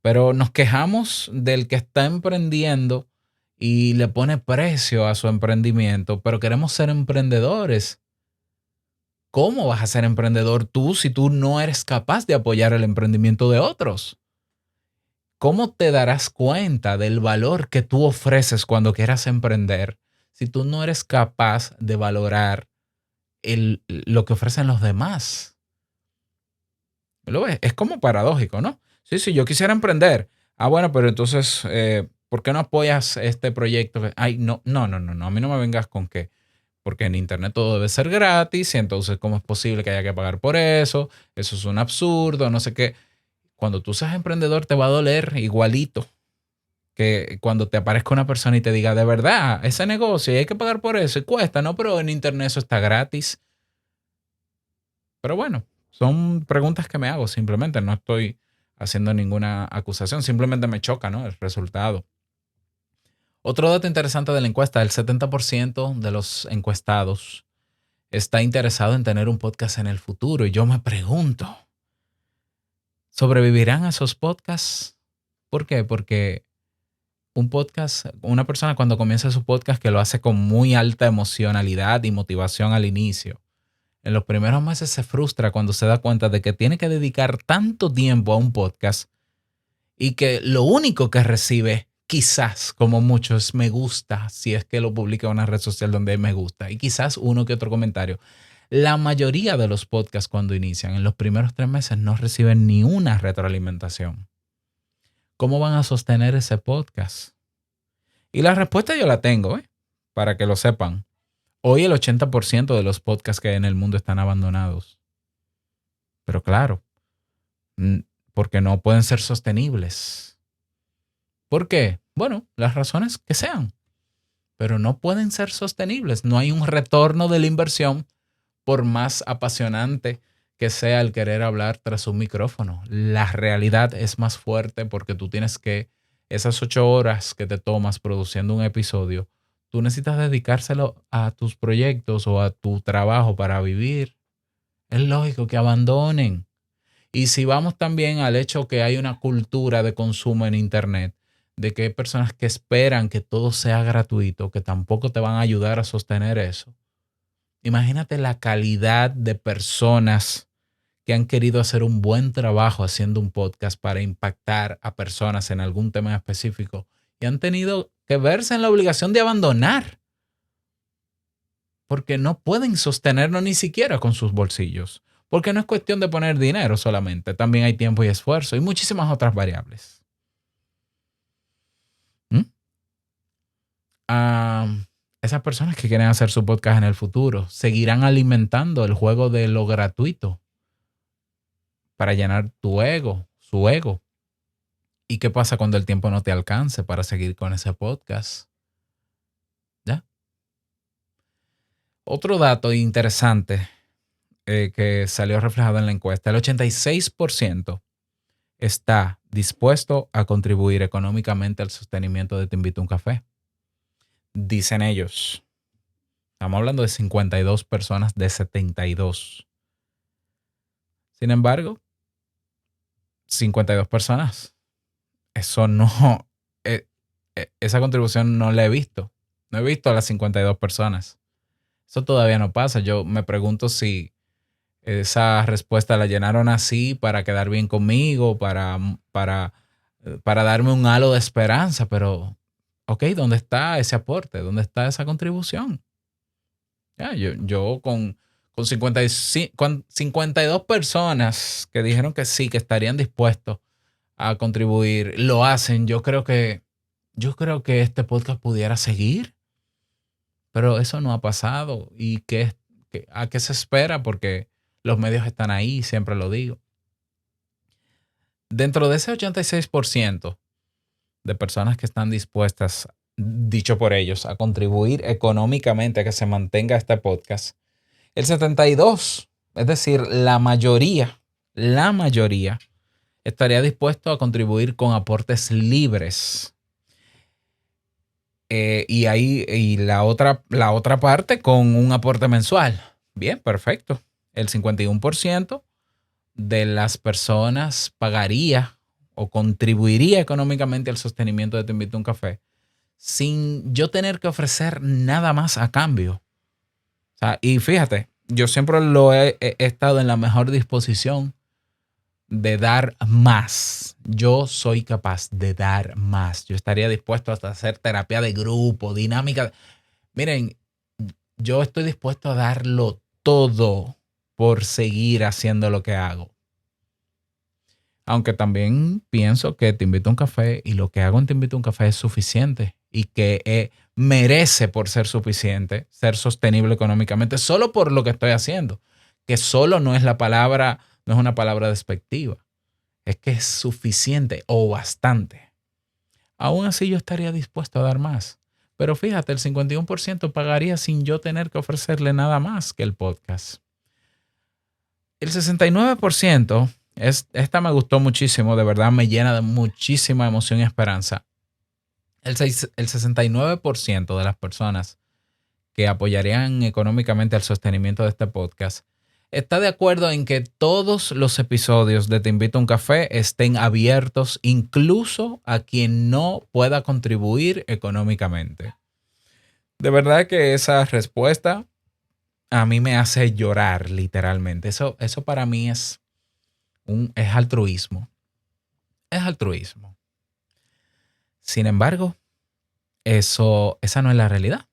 Pero nos quejamos del que está emprendiendo y le pone precio a su emprendimiento, pero queremos ser emprendedores. ¿Cómo vas a ser emprendedor tú si tú no eres capaz de apoyar el emprendimiento de otros? ¿Cómo te darás cuenta del valor que tú ofreces cuando quieras emprender si tú no eres capaz de valorar lo que ofrecen los demás? ¿Lo ves? Es como paradójico, ¿no? Sí, sí, yo quisiera emprender. Ah, bueno, pero entonces, ¿por qué no apoyas este proyecto? Ay, no, no, no, no, no. A mí no me vengas con que, porque en Internet todo debe ser gratis y entonces, ¿cómo es posible que haya que pagar por eso? Eso es un absurdo, no sé qué. Cuando tú seas emprendedor te va a doler igualito que cuando te aparezca una persona y te diga, de verdad, ese negocio y hay que pagar por eso y cuesta, ¿no? Pero en Internet eso está gratis. Pero bueno, son preguntas que me hago simplemente, no estoy haciendo ninguna acusación, simplemente me choca, ¿no? El resultado. Otro dato interesante de la encuesta, el 70% de los encuestados está interesado en tener un podcast en el futuro y yo me pregunto, ¿sobrevivirán esos podcasts? ¿Por qué? Porque un podcast, una persona cuando comienza su podcast que lo hace con muy alta emocionalidad y motivación al inicio, en los primeros meses se frustra cuando se da cuenta de que tiene que dedicar tanto tiempo a un podcast y que lo único que recibe, quizás como muchos, me gusta, si es que lo publica en una red social donde hay me gusta, y quizás uno que otro comentario. La mayoría de los podcasts cuando inician, en los primeros 3 meses, no reciben ni una retroalimentación. ¿Cómo van a sostener ese podcast? Y la respuesta yo la tengo, para que lo sepan. Hoy el 80% de los podcasts que hay en el mundo están abandonados. Pero claro, porque no pueden ser sostenibles. ¿Por qué? Bueno, las razones que sean, pero no pueden ser sostenibles. No hay un retorno de la inversión por más apasionante que sea el querer hablar tras un micrófono. La realidad es más fuerte porque tú tienes que, esas 8 horas que te tomas produciendo un episodio, tú necesitas dedicárselo a tus proyectos o a tu trabajo para vivir. Es lógico que abandonen. Y si vamos también al hecho que hay una cultura de consumo en Internet, de que hay personas que esperan que todo sea gratuito, que tampoco te van a ayudar a sostener eso. Imagínate la calidad de personas que han querido hacer un buen trabajo haciendo un podcast para impactar a personas en algún tema en específico y han tenido que verse en la obligación de abandonar porque no pueden sostenerlo ni siquiera con sus bolsillos. Porque no es cuestión de poner dinero solamente, también hay tiempo y esfuerzo y muchísimas otras variables. ¿Mm? Ah, esas personas que quieren hacer su podcast en el futuro seguirán alimentando el juego de lo gratuito para llenar tu ego, su ego. ¿Y qué pasa cuando el tiempo no te alcance para seguir con ese podcast? ¿Ya? Otro dato interesante que salió reflejado en la encuesta, el 86% está dispuesto a contribuir económicamente al sostenimiento de Te Invito a un Café. Dicen ellos. Estamos hablando de 52 personas de 72. Sin embargo, 52 personas. Eso no, esa contribución no la he visto. No he visto a las 52 personas. Eso todavía no pasa. Yo me pregunto si esa respuesta la llenaron así para quedar bien conmigo, para darme un halo de esperanza, pero, ok, ¿dónde está ese aporte? ¿Dónde está esa contribución? Ya, yo con 55 con 52 personas que dijeron que sí, que estarían dispuestos a contribuir, lo hacen. Yo creo que este podcast pudiera seguir, pero eso no ha pasado. ¿Y a qué se espera? Porque los medios están ahí, siempre lo digo. Dentro de ese 86% de personas que están dispuestas, dicho por ellos, a contribuir económicamente a que se mantenga este podcast, el 72%, es decir, la mayoría, estaría dispuesto a contribuir con aportes libres. Y la otra parte con un aporte mensual. Bien, perfecto. El 51% de las personas pagaría o contribuiría económicamente al sostenimiento de Te Invito a un Café sin yo tener que ofrecer nada más a cambio. O sea, y fíjate, yo siempre he estado en la mejor disposición de dar más. Yo soy capaz de dar más. Yo estaría dispuesto hasta a hacer terapia de grupo, dinámica. Miren, yo estoy dispuesto a darlo todo por seguir haciendo lo que hago. Aunque también pienso que Te Invito a un Café y lo que hago en Te Invito a un Café es suficiente y que merece por ser suficiente, ser sostenible económicamente, solo por lo que estoy haciendo. Que solo no es no es una palabra despectiva. Es que es suficiente o bastante. Aún así yo estaría dispuesto a dar más. Pero fíjate, el 51% pagaría sin yo tener que ofrecerle nada más que el podcast. El 69%, esta me gustó muchísimo, de verdad me llena de muchísima emoción y esperanza. El 69% de las personas que apoyarían económicamente el sostenimiento de este podcast está de acuerdo en que todos los episodios de Te Invito a un Café estén abiertos incluso a quien no pueda contribuir económicamente. De verdad que esa respuesta a mí me hace llorar literalmente. Eso para mí es altruismo. Es altruismo. Sin embargo, esa no es la realidad.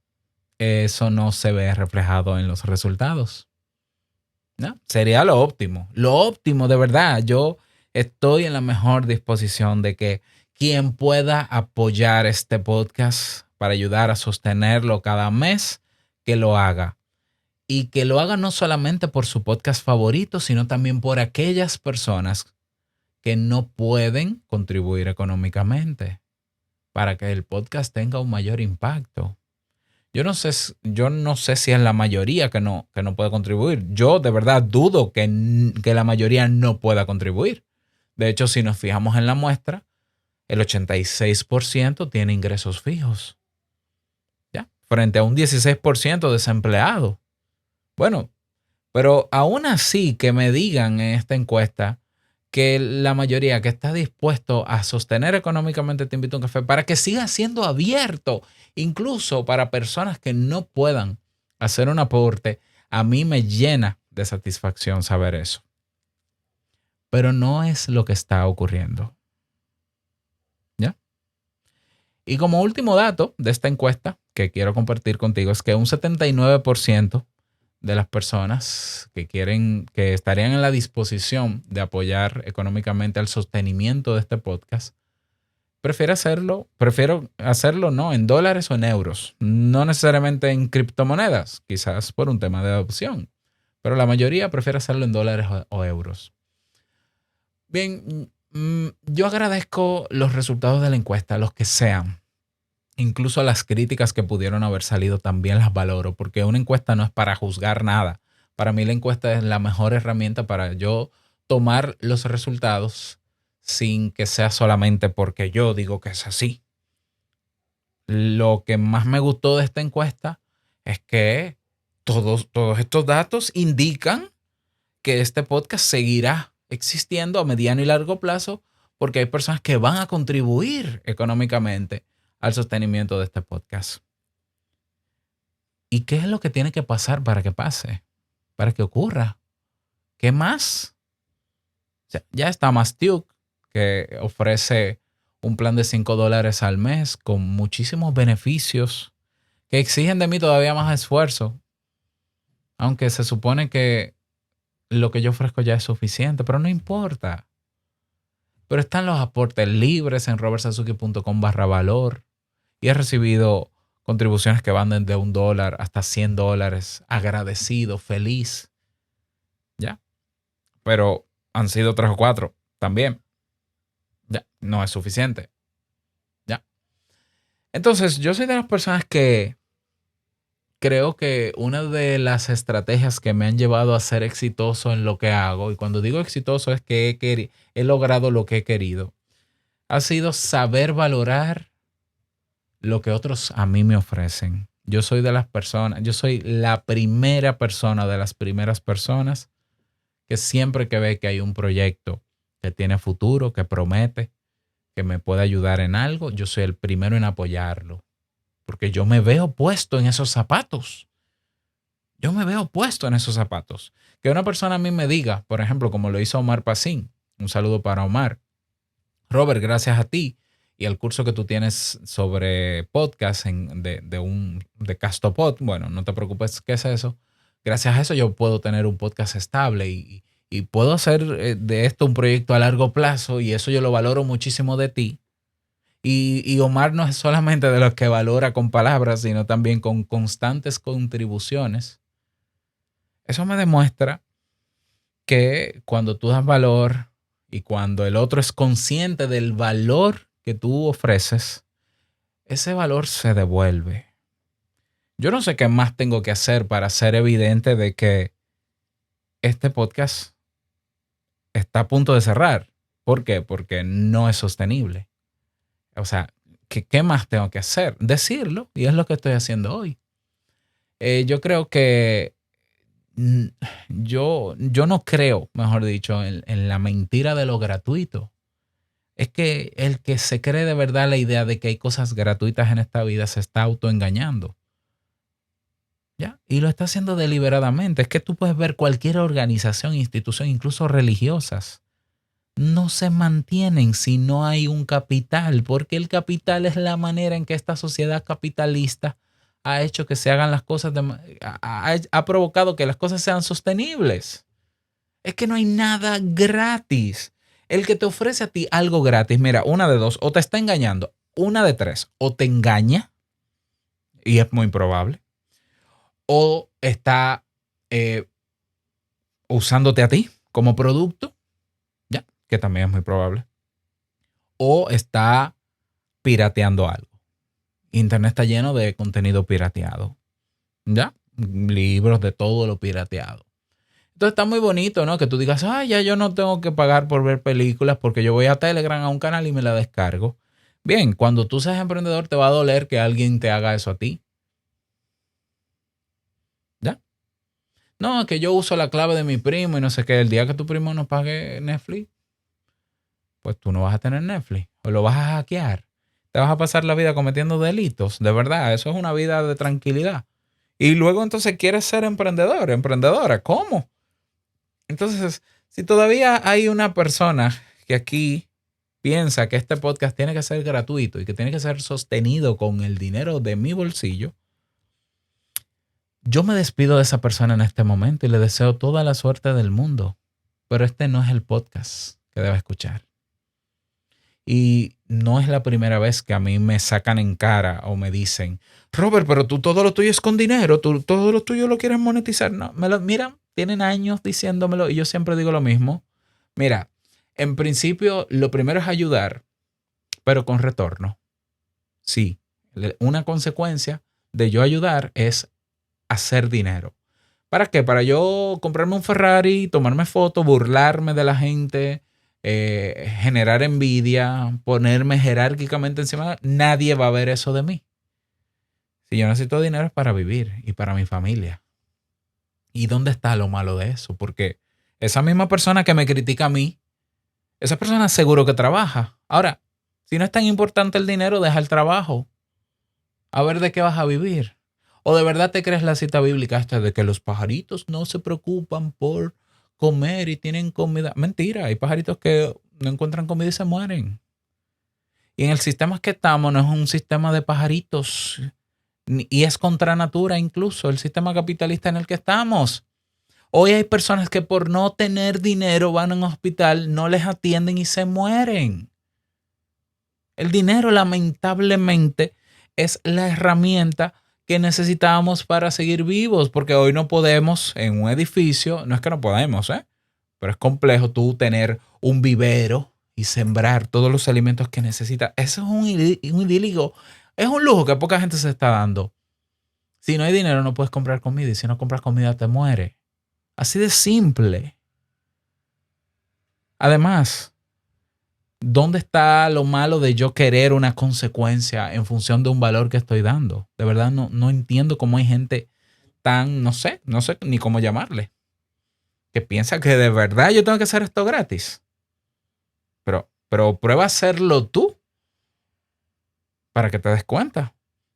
Eso no se ve reflejado en los resultados. ¿No? Sería lo óptimo. Lo óptimo, de verdad. Yo estoy en la mejor disposición de que quien pueda apoyar este podcast para ayudar a sostenerlo cada mes, que lo haga. Y que lo haga no solamente por su podcast favorito, sino también por aquellas personas que no pueden contribuir económicamente para que el podcast tenga un mayor impacto. Yo no sé si es la mayoría que no puede contribuir. Yo de verdad dudo que la mayoría no pueda contribuir. De hecho, si nos fijamos en la muestra, el 86% tiene ingresos fijos. ¿Ya? Frente a un 16% desempleado. Bueno, pero aún así que me digan en esta encuesta que la mayoría que está dispuesto a sostener económicamente Te Invito a un Café para que siga siendo abierto, incluso para personas que no puedan hacer un aporte, a mí me llena de satisfacción saber eso. Pero no es lo que está ocurriendo. ¿Ya? Y como último dato de esta encuesta que quiero compartir contigo es que un 79% de las personas que quieren, que estarían en la disposición de apoyar económicamente al sostenimiento de este podcast, prefiero hacerlo no en dólares o en euros, no necesariamente en criptomonedas, quizás por un tema de adopción, pero la mayoría prefiere hacerlo en dólares o euros. Bien, yo agradezco los resultados de la encuesta, los que sean. Incluso las críticas que pudieron haber salido también las valoro, porque una encuesta no es para juzgar nada. Para mí la encuesta es la mejor herramienta para yo tomar los resultados sin que sea solamente porque yo digo que es así. Lo que más me gustó de esta encuesta es que todos estos datos indican que este podcast seguirá existiendo a mediano y largo plazo porque hay personas que van a contribuir económicamente al sostenimiento de este podcast. ¿Y qué es lo que tiene que pasar para que pase? Para que ocurra. ¿Qué más? O sea, ya está Mastiuk, que ofrece un plan de $5 al mes con muchísimos beneficios que exigen de mí todavía más esfuerzo. Aunque se supone que lo que yo ofrezco ya es suficiente, pero no importa. Pero están los aportes libres en robertsazuki.com/valor y he recibido contribuciones que van desde $1 hasta $100, agradecido, feliz, ¿ya? Pero han sido 3 o 4 también, ¿ya? No es suficiente, ¿ya? Entonces, yo soy de las personas que creo que una de las estrategias que me han llevado a ser exitoso en lo que hago, y cuando digo exitoso es que he logrado lo que he querido, ha sido saber valorar lo que otros a mí me ofrecen. Yo soy de las personas, yo soy la primera persona de las primeras personas que siempre que ve que hay un proyecto que tiene futuro, que promete, que me puede ayudar en algo, yo soy el primero en apoyarlo. Porque yo me veo puesto en esos zapatos. Yo me veo puesto en esos zapatos. Que una persona a mí me diga, por ejemplo, como lo hizo Omar Pacín, un saludo para Omar. Robert, gracias a ti y al curso que tú tienes sobre podcast de Castopod, bueno, no te preocupes, ¿qué es eso? Gracias a eso yo puedo tener un podcast estable y puedo hacer de esto un proyecto a largo plazo y eso yo lo valoro muchísimo de ti. Y Omar no es solamente de los que valora con palabras, sino también con constantes contribuciones. Eso me demuestra que cuando tú das valor y cuando el otro es consciente del valor que tú ofreces, ese valor se devuelve. Yo no sé qué más tengo que hacer para ser evidente de que este podcast está a punto de cerrar. ¿Por qué? Porque no es sostenible. O sea, ¿qué más tengo que hacer? Decirlo, y es lo que estoy haciendo hoy. Yo creo que mm, yo no creo, mejor dicho, en la mentira de lo gratuito. Es que el que se cree de verdad la idea de que hay cosas gratuitas en esta vida se está autoengañando. ¿Ya? Y lo está haciendo deliberadamente. Es que tú puedes ver cualquier organización, institución, incluso religiosas. No se mantienen si no hay un capital, porque el capital es la manera en que esta sociedad capitalista ha hecho que se hagan las cosas, ha provocado que las cosas sean sostenibles. Es que no hay nada gratis. El que te ofrece a ti algo gratis, mira, una de dos, o te está engañando, una de tres, o te engaña, y es muy probable, o está eh, usándote a ti como producto, ya, que también es muy probable, o está pirateando algo. Internet está lleno de contenido pirateado, ya, libros de todo lo pirateado. Entonces está muy bonito, ¿no? Que tú digas, ah, ya yo no tengo que pagar por ver películas porque yo voy a Telegram a un canal y me la descargo. Bien, cuando tú seas emprendedor te va a doler que alguien te haga eso a ti. ¿Ya? No, que yo uso la clave de mi primo y no sé qué. El día que tu primo no pague Netflix, pues tú no vas a tener Netflix o lo vas a hackear. Te vas a pasar la vida cometiendo delitos. De verdad, eso es una vida de tranquilidad. Y luego entonces quieres ser emprendedor, emprendedora. ¿Cómo? Entonces, si todavía hay una persona que aquí piensa que este podcast tiene que ser gratuito y que tiene que ser sostenido con el dinero de mi bolsillo, yo me despido de esa persona en este momento y le deseo toda la suerte del mundo. Pero este no es el podcast que debe escuchar. Y no es la primera vez que a mí me sacan en cara o me dicen, Robert, pero tú todo lo tuyo es con dinero, tú todo lo tuyo lo quieres monetizar. No, mira, tienen años diciéndomelo y yo siempre digo lo mismo. Mira, en principio lo primero es ayudar, pero con retorno. Sí, una consecuencia de yo ayudar es hacer dinero. ¿Para qué? Para yo comprarme un Ferrari, tomarme fotos, burlarme de la gente, generar envidia, ponerme jerárquicamente encima. Nadie va a ver eso de mí. Si yo necesito dinero es para vivir y para mi familia. ¿Y dónde está lo malo de eso? Porque esa misma persona que me critica a mí, esa persona seguro que trabaja. Ahora, si no es tan importante el dinero, deja el trabajo. A ver de qué vas a vivir. ¿O de verdad te crees la cita bíblica esta de que los pajaritos no se preocupan por comer y tienen comida? Mentira, hay pajaritos que no encuentran comida y se mueren. Y en el sistema que estamos no es un sistema de pajaritos. Y es contra natura incluso el sistema capitalista en el que estamos. Hoy hay personas que por no tener dinero van a un hospital, no les atienden y se mueren. El dinero lamentablemente es la herramienta que necesitamos para seguir vivos, porque hoy no podemos en un edificio, no es que no podemos, pero es complejo tú tener un vivero y sembrar todos los alimentos que necesitas. Eso es un idílico, es un lujo que poca gente se está dando. Si no hay dinero no puedes comprar comida y si no compras comida te mueres. Así de simple. Además, ¿dónde está lo malo de yo querer una consecuencia en función de un valor que estoy dando? De verdad no entiendo cómo hay gente tan, no sé ni cómo llamarle, que piensa que de verdad yo tengo que hacer esto gratis. Pero prueba a hacerlo tú para que te des cuenta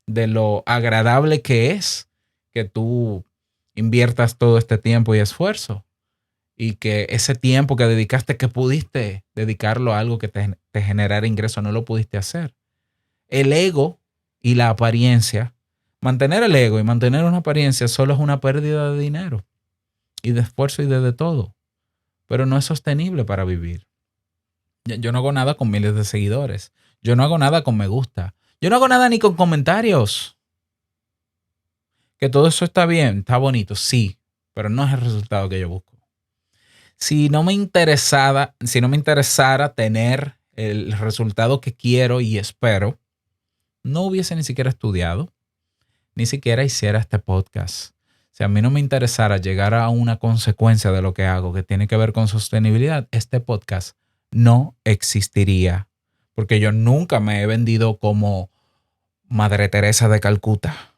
de lo agradable que es que tú inviertas todo este tiempo y esfuerzo. Y que ese tiempo que dedicaste, que pudiste dedicarlo a algo que te generara ingreso, no lo pudiste hacer. El ego y la apariencia, mantener el ego y mantener una apariencia solo es una pérdida de dinero y de esfuerzo y de todo. Pero no es sostenible para vivir. Yo no hago nada con miles de seguidores. Yo no hago nada con me gusta. Yo no hago nada ni con comentarios. Que todo eso está bien, está bonito, sí, pero no es el resultado que yo busco. Si no me interesara tener el resultado que quiero y espero, no hubiese ni siquiera estudiado, ni siquiera hiciera este podcast. Si a mí no me interesara llegar a una consecuencia de lo que hago que tiene que ver con sostenibilidad, este podcast no existiría. Porque yo nunca me he vendido como Madre Teresa de Calcuta.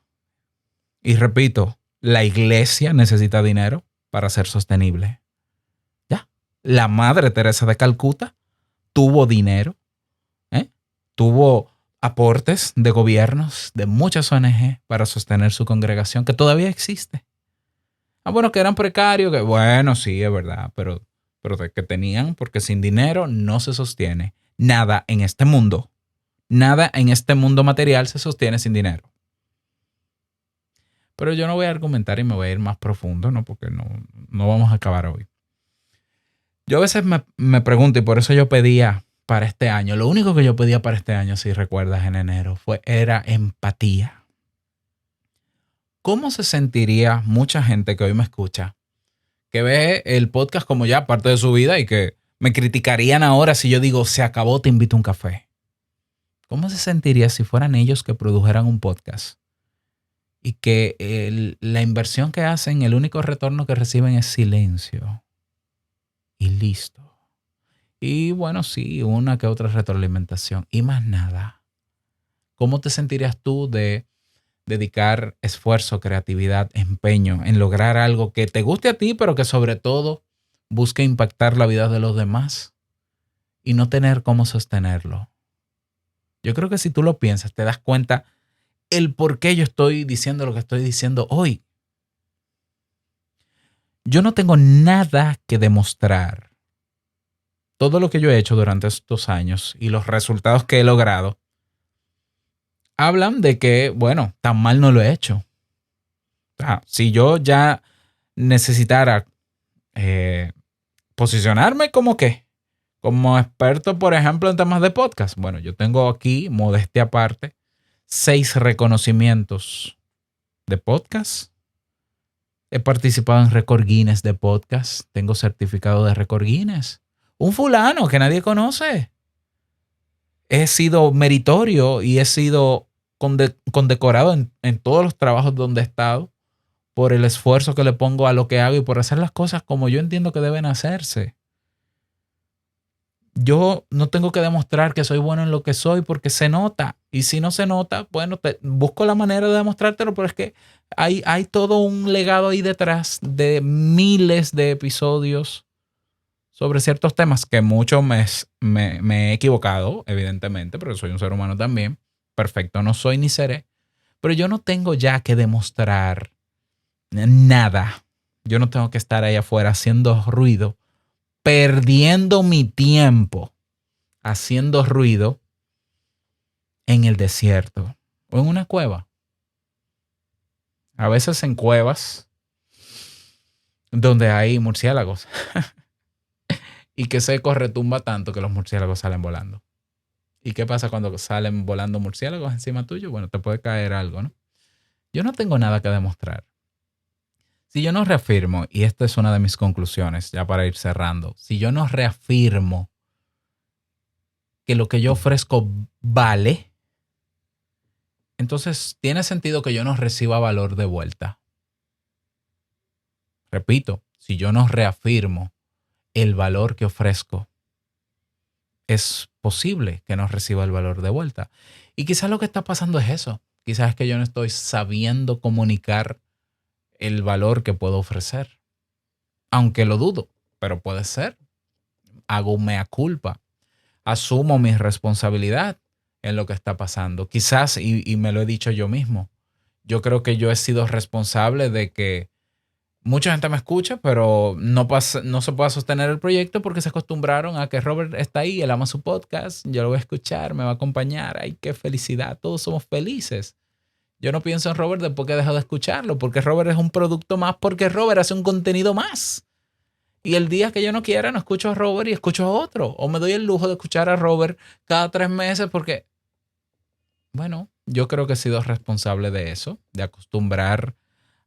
Y repito, la iglesia necesita dinero para ser sostenible. La Madre Teresa de Calcuta tuvo dinero, tuvo aportes de gobiernos, de muchas ONG para sostener su congregación, que todavía existe. Bueno, que eran precarios, que bueno, sí, es verdad, pero de que tenían, porque sin dinero no se sostiene. Nada en este mundo material se sostiene sin dinero. Pero yo no voy a argumentar y me voy a ir más profundo, ¿no? Porque no vamos a acabar hoy. Yo a veces me pregunto, y por eso yo pedía para este año, lo único que yo pedía para este año, si recuerdas en enero, era empatía. ¿Cómo se sentiría mucha gente que hoy me escucha, que ve el podcast como ya parte de su vida y que me criticarían ahora si yo digo, se acabó, te invito a un café? ¿Cómo se sentiría si fueran ellos que produjeran un podcast y que la inversión que hacen, el único retorno que reciben es silencio? Y listo. Y bueno, sí, una que otra retroalimentación y más nada. ¿Cómo te sentirías tú de dedicar esfuerzo, creatividad, empeño en lograr algo que te guste a ti, pero que sobre todo busque impactar la vida de los demás? y no tener cómo sostenerlo. Yo creo que si tú lo piensas, te das cuenta el por qué yo estoy diciendo lo que estoy diciendo hoy. Yo no tengo nada que demostrar. Todo lo que yo he hecho durante estos años y los resultados que he logrado hablan de que, bueno, tan mal no lo he hecho. O sea, si yo ya necesitara posicionarme como qué, como experto, por ejemplo, en temas de podcast. Bueno, yo tengo aquí, modestia aparte, 6 reconocimientos de podcast. He participado en récord Guinness de podcast. Tengo certificado de récord Guinness. Un fulano que nadie conoce. He sido meritorio y he sido condecorado en todos los trabajos donde he estado por el esfuerzo que le pongo a lo que hago y por hacer las cosas como yo entiendo que deben hacerse. Yo no tengo que demostrar que soy bueno en lo que soy porque se nota. Y si no se nota, bueno, busco la manera de demostrártelo, pero es que hay todo un legado ahí detrás de miles de episodios sobre ciertos temas que mucho me he equivocado, evidentemente, porque soy un ser humano también. Perfecto, no soy ni seré. Pero yo no tengo ya que demostrar nada. Yo no tengo que estar ahí afuera haciendo ruido, perdiendo mi tiempo haciendo ruido en el desierto o en una cueva. A veces en cuevas donde hay murciélagos y que se retumba tanto que los murciélagos salen volando. ¿Y qué pasa cuando salen volando murciélagos encima tuyo? Bueno, te puede caer algo, ¿no? Yo no tengo nada que demostrar. Si yo no reafirmo, y esta es una de mis conclusiones, ya para ir cerrando, si yo no reafirmo que lo que yo ofrezco vale, entonces tiene sentido que yo no reciba valor de vuelta. Repito, si yo no reafirmo el valor que ofrezco, es posible que no reciba el valor de vuelta. Y quizás lo que está pasando es eso. Quizás es que yo no estoy sabiendo comunicar el valor que puedo ofrecer. Aunque lo dudo, pero puede ser. Hago mea culpa. Asumo mi responsabilidad en lo que está pasando. Quizás, y me lo he dicho yo mismo, yo creo que yo he sido responsable de que mucha gente me escucha, pero no se pueda sostener el proyecto porque se acostumbraron a que Robert está ahí, él ama su podcast, yo lo voy a escuchar, me va a acompañar. ¡Ay, qué felicidad! Todos somos felices. Yo no pienso en Robert después que he dejado de escucharlo, porque Robert es un producto más, porque Robert hace un contenido más. Y el día que yo no quiera, no escucho a Robert y escucho a otro. O me doy el lujo de escuchar a Robert cada 3 meses porque, bueno, yo creo que he sido responsable de eso, de acostumbrar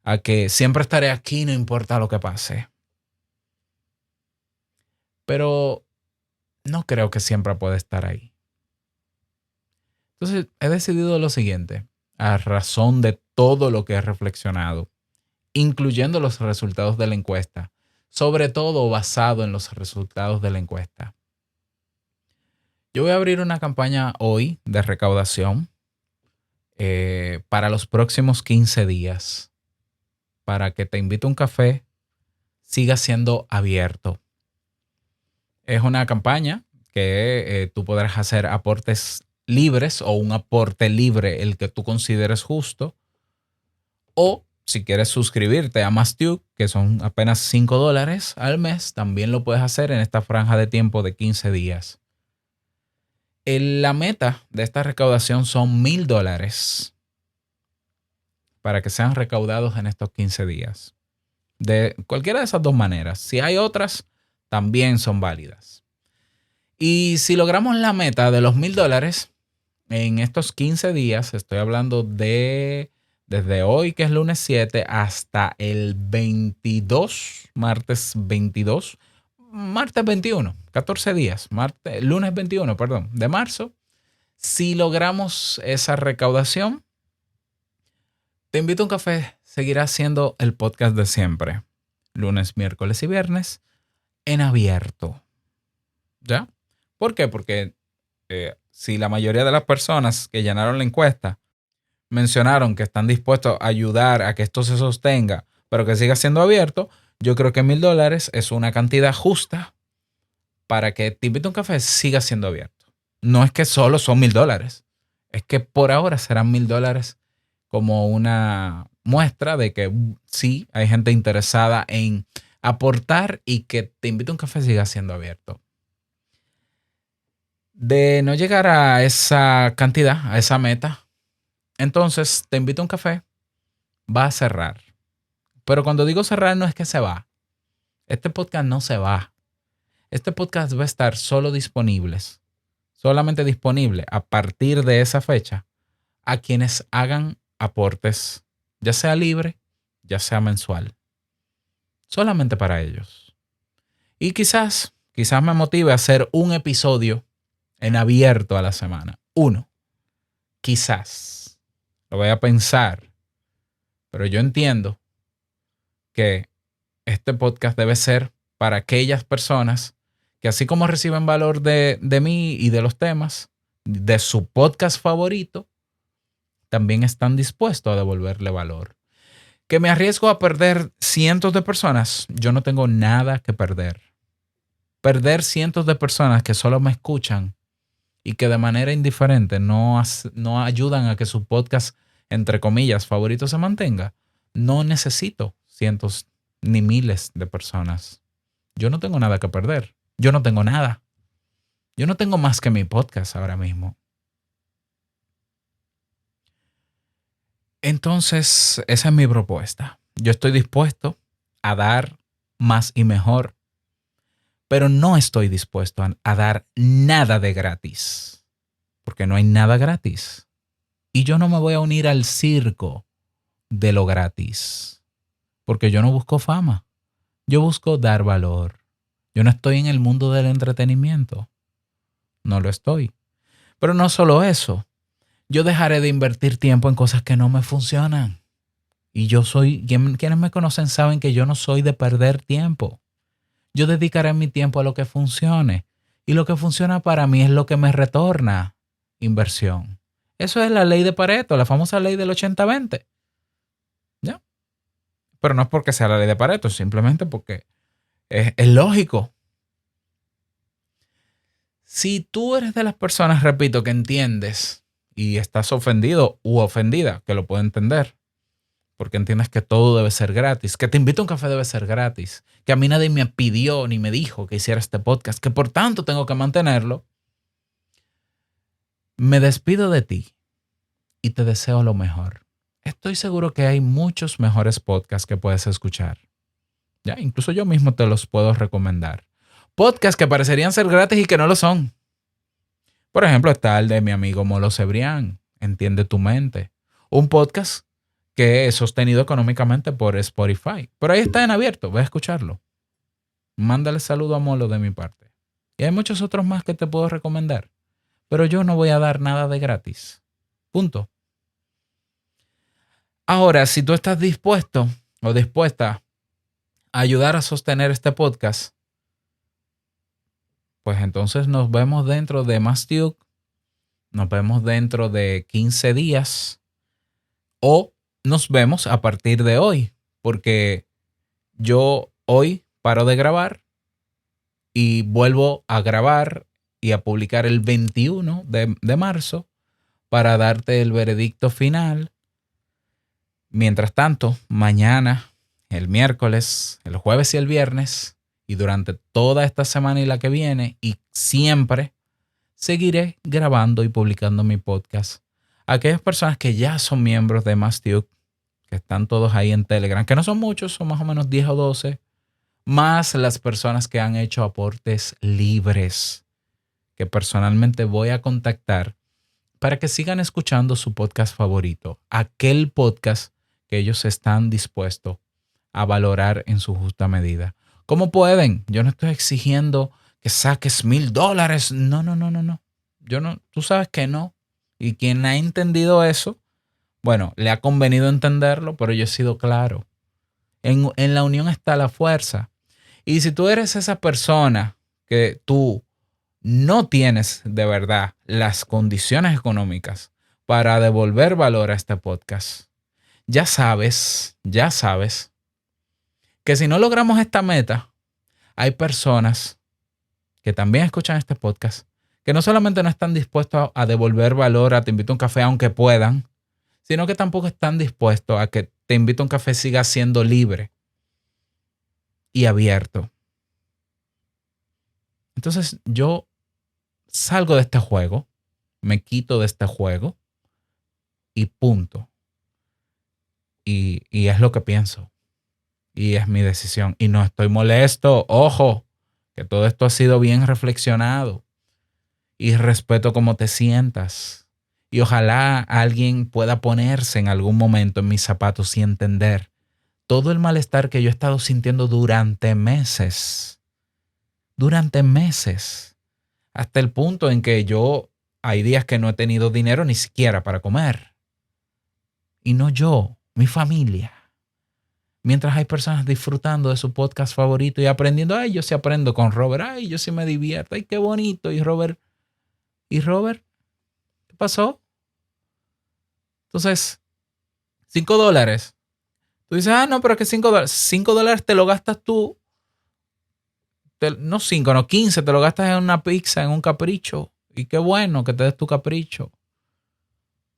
a que siempre estaré aquí, no importa lo que pase. Pero no creo que siempre pueda estar ahí. Entonces, he decidido lo siguiente, a razón de todo lo que he reflexionado, incluyendo los resultados de la encuesta, sobre todo basado en los resultados de la encuesta. Yo voy a abrir una campaña hoy de recaudación para los próximos 15 días, para que Te Invito a un Café siga siendo abierto. Es una campaña que tú podrás hacer aportes libres o un aporte libre, el que tú consideres justo, o si quieres suscribirte a Mastiuk, que son apenas $5 al mes, también lo puedes hacer en esta franja de tiempo de 15 días. La meta de esta recaudación son $1,000 para que sean recaudados en estos 15 días. De cualquiera de esas dos maneras. Si hay otras, también son válidas. Y si logramos la meta de los $1,000 en estos 15 días, estoy hablando de desde hoy, que es lunes 7, hasta el 22, martes 22, martes 21, 14 días, lunes 21, perdón, de marzo. Si logramos esa recaudación, Te Invito a un Café seguirá siendo el podcast de siempre. Lunes, miércoles y viernes en abierto. ¿Ya? ¿Por qué? Porque si la mayoría de las personas que llenaron la encuesta mencionaron que están dispuestos a ayudar a que esto se sostenga, pero que siga siendo abierto, yo creo que $1,000 es una cantidad justa para que Te Invito a un Café siga siendo abierto. No es que solo son $1,000. Es que por ahora serán $1,000 como una muestra de que sí hay gente interesada en aportar y que Te Invito a un Café siga siendo abierto. De no llegar a esa cantidad, a esa meta, entonces Te Invito a un Café va a cerrar. Pero cuando digo cerrar no es que se va. Este podcast no se va. Este podcast va a estar solamente disponible a partir de esa fecha a quienes hagan aportes, ya sea libre, ya sea mensual. Solamente para ellos. Y quizás me motive a hacer un episodio en abierto a la semana. Uno. Quizás. Lo voy a pensar. Pero yo entiendo que este podcast debe ser para aquellas personas que así como reciben valor de mí y de los temas, de su podcast favorito, también están dispuestos a devolverle valor. Que me arriesgo a perder cientos de personas, yo no tengo nada que perder. Perder cientos de personas que solo me escuchan y que de manera indiferente no ayudan a que su podcast, entre comillas, favorito se mantenga. No necesito cientos ni miles de personas. Yo no tengo nada que perder. Yo no tengo nada. Yo no tengo más que mi podcast ahora mismo. Entonces, esa es mi propuesta. Yo estoy dispuesto a dar más y mejor, pero no estoy dispuesto a dar nada de gratis, porque no hay nada gratis. Y yo no me voy a unir al circo de lo gratis, porque yo no busco fama. Yo busco dar valor. Yo no estoy en el mundo del entretenimiento. No lo estoy. Pero no solo eso. Yo dejaré de invertir tiempo en cosas que no me funcionan. Y quienes me conocen saben que yo no soy de perder tiempo. Yo dedicaré mi tiempo a lo que funcione. Y lo que funciona para mí es lo que me retorna inversión. Eso es la ley de Pareto, la famosa ley del 80-20. ¿Ya? Pero no es porque sea la ley de Pareto, simplemente porque es lógico. Si tú eres de las personas, repito, que entiendes y estás ofendido u ofendida, que lo puedo entender, porque entiendes que todo debe ser gratis, que Te Invito a un Café debe ser gratis, que a mí nadie me pidió ni me dijo que hiciera este podcast, que por tanto tengo que mantenerlo, me despido de ti y te deseo lo mejor. Estoy seguro que hay muchos mejores podcasts que puedes escuchar. Ya, incluso yo mismo te los puedo recomendar. Podcasts que parecerían ser gratis y que no lo son. Por ejemplo, está el de mi amigo Molo Cebrián, Entiende tu mente. Un podcast que es sostenido económicamente por Spotify. Pero ahí está en abierto, ve a escucharlo. Mándale saludo a Molo de mi parte. Y hay muchos otros más que te puedo recomendar. Pero yo no voy a dar nada de gratis. Punto. Ahora, si tú estás dispuesto o dispuesta a ayudar a sostener este podcast, pues entonces nos vemos dentro de Más Duke. Nos vemos dentro de 15 días. O nos vemos a partir de hoy. Porque yo hoy paro de grabar y vuelvo a grabar y a publicar el 21 de marzo para darte el veredicto final. Mientras tanto, mañana, el miércoles, el jueves y el viernes, y durante toda esta semana y la que viene, y siempre, seguiré grabando y publicando mi podcast. Aquellas personas que ya son miembros de Más Duke, que están todos ahí en Telegram, que no son muchos, son más o menos 10 o 12, más las personas que han hecho aportes libres, que personalmente voy a contactar para que sigan escuchando su podcast favorito, aquel podcast que ellos están dispuestos a valorar en su justa medida. ¿Cómo pueden? Yo no estoy exigiendo que saques $1,000. No, no, no, no, no. Yo no, tú sabes que no. Y quien ha entendido eso, bueno, le ha convenido entenderlo, pero yo he sido claro. En la unión está la fuerza. Y si tú eres esa persona que tú no tienes de verdad las condiciones económicas para devolver valor a este podcast, ya sabes que si no logramos esta meta, hay personas que también escuchan este podcast, que no solamente no están dispuestos a devolver valor a Te Invito a un Café aunque puedan, sino que tampoco están dispuestos a que Te Invito a un Café siga siendo libre y abierto. Entonces yo salgo de este juego, me quito de este juego y punto. Y es lo que pienso. Y es mi decisión. Y no estoy molesto. Ojo, que todo esto ha sido bien reflexionado. Y respeto cómo te sientas. Y ojalá alguien pueda ponerse en algún momento en mis zapatos y entender todo el malestar que yo he estado sintiendo durante meses. Durante meses. Hasta el punto en que hay días que no he tenido dinero ni siquiera para comer. Y no yo, mi familia. Mientras hay personas disfrutando de su podcast favorito y aprendiendo. Ay, yo sí aprendo con Robert. Ay, yo sí me divierto. Ay, qué bonito. ¿Y Robert? ¿Qué pasó? Entonces, $5. Tú dices, no, pero es que $5. $5 te lo gastas tú. No 5, no 15. Te lo gastas en una pizza, en un capricho. Y qué bueno que te des tu capricho.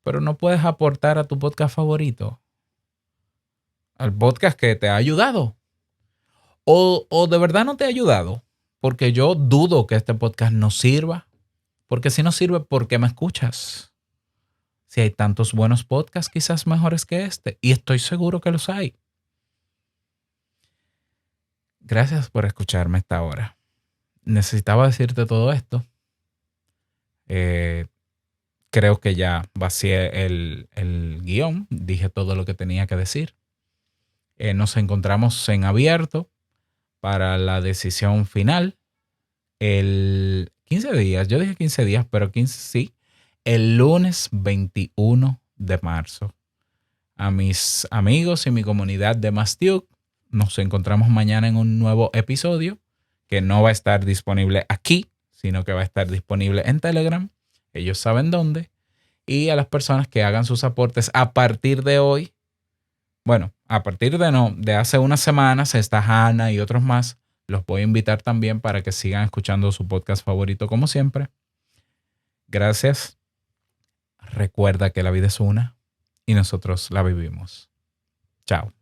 Pero no puedes aportar a tu podcast favorito. Al podcast que te ha ayudado. O de verdad no te ha ayudado. Porque yo dudo que este podcast no sirva. Porque si no sirve, ¿por qué me escuchas? Si hay tantos buenos podcasts, quizás mejores que este. Y estoy seguro que los hay. Gracias por escucharme esta hora. Necesitaba decirte todo esto. Creo que ya vacié el guión. Dije todo lo que tenía que decir. Nos encontramos en abierto para la decisión final. El 15 días. Yo dije 15 días, pero 15 sí. El lunes 21 de marzo. A mis amigos y mi comunidad de Mastiuk, nos encontramos mañana en un nuevo episodio que no va a estar disponible aquí, sino que va a estar disponible en Telegram. Ellos saben dónde. Y a las personas que hagan sus aportes a partir de hoy, bueno, a partir de hace unas semanas, está Hannah y otros más, los voy a invitar también para que sigan escuchando su podcast favorito como siempre. Gracias. Recuerda que la vida es una y nosotros la vivimos. Chao.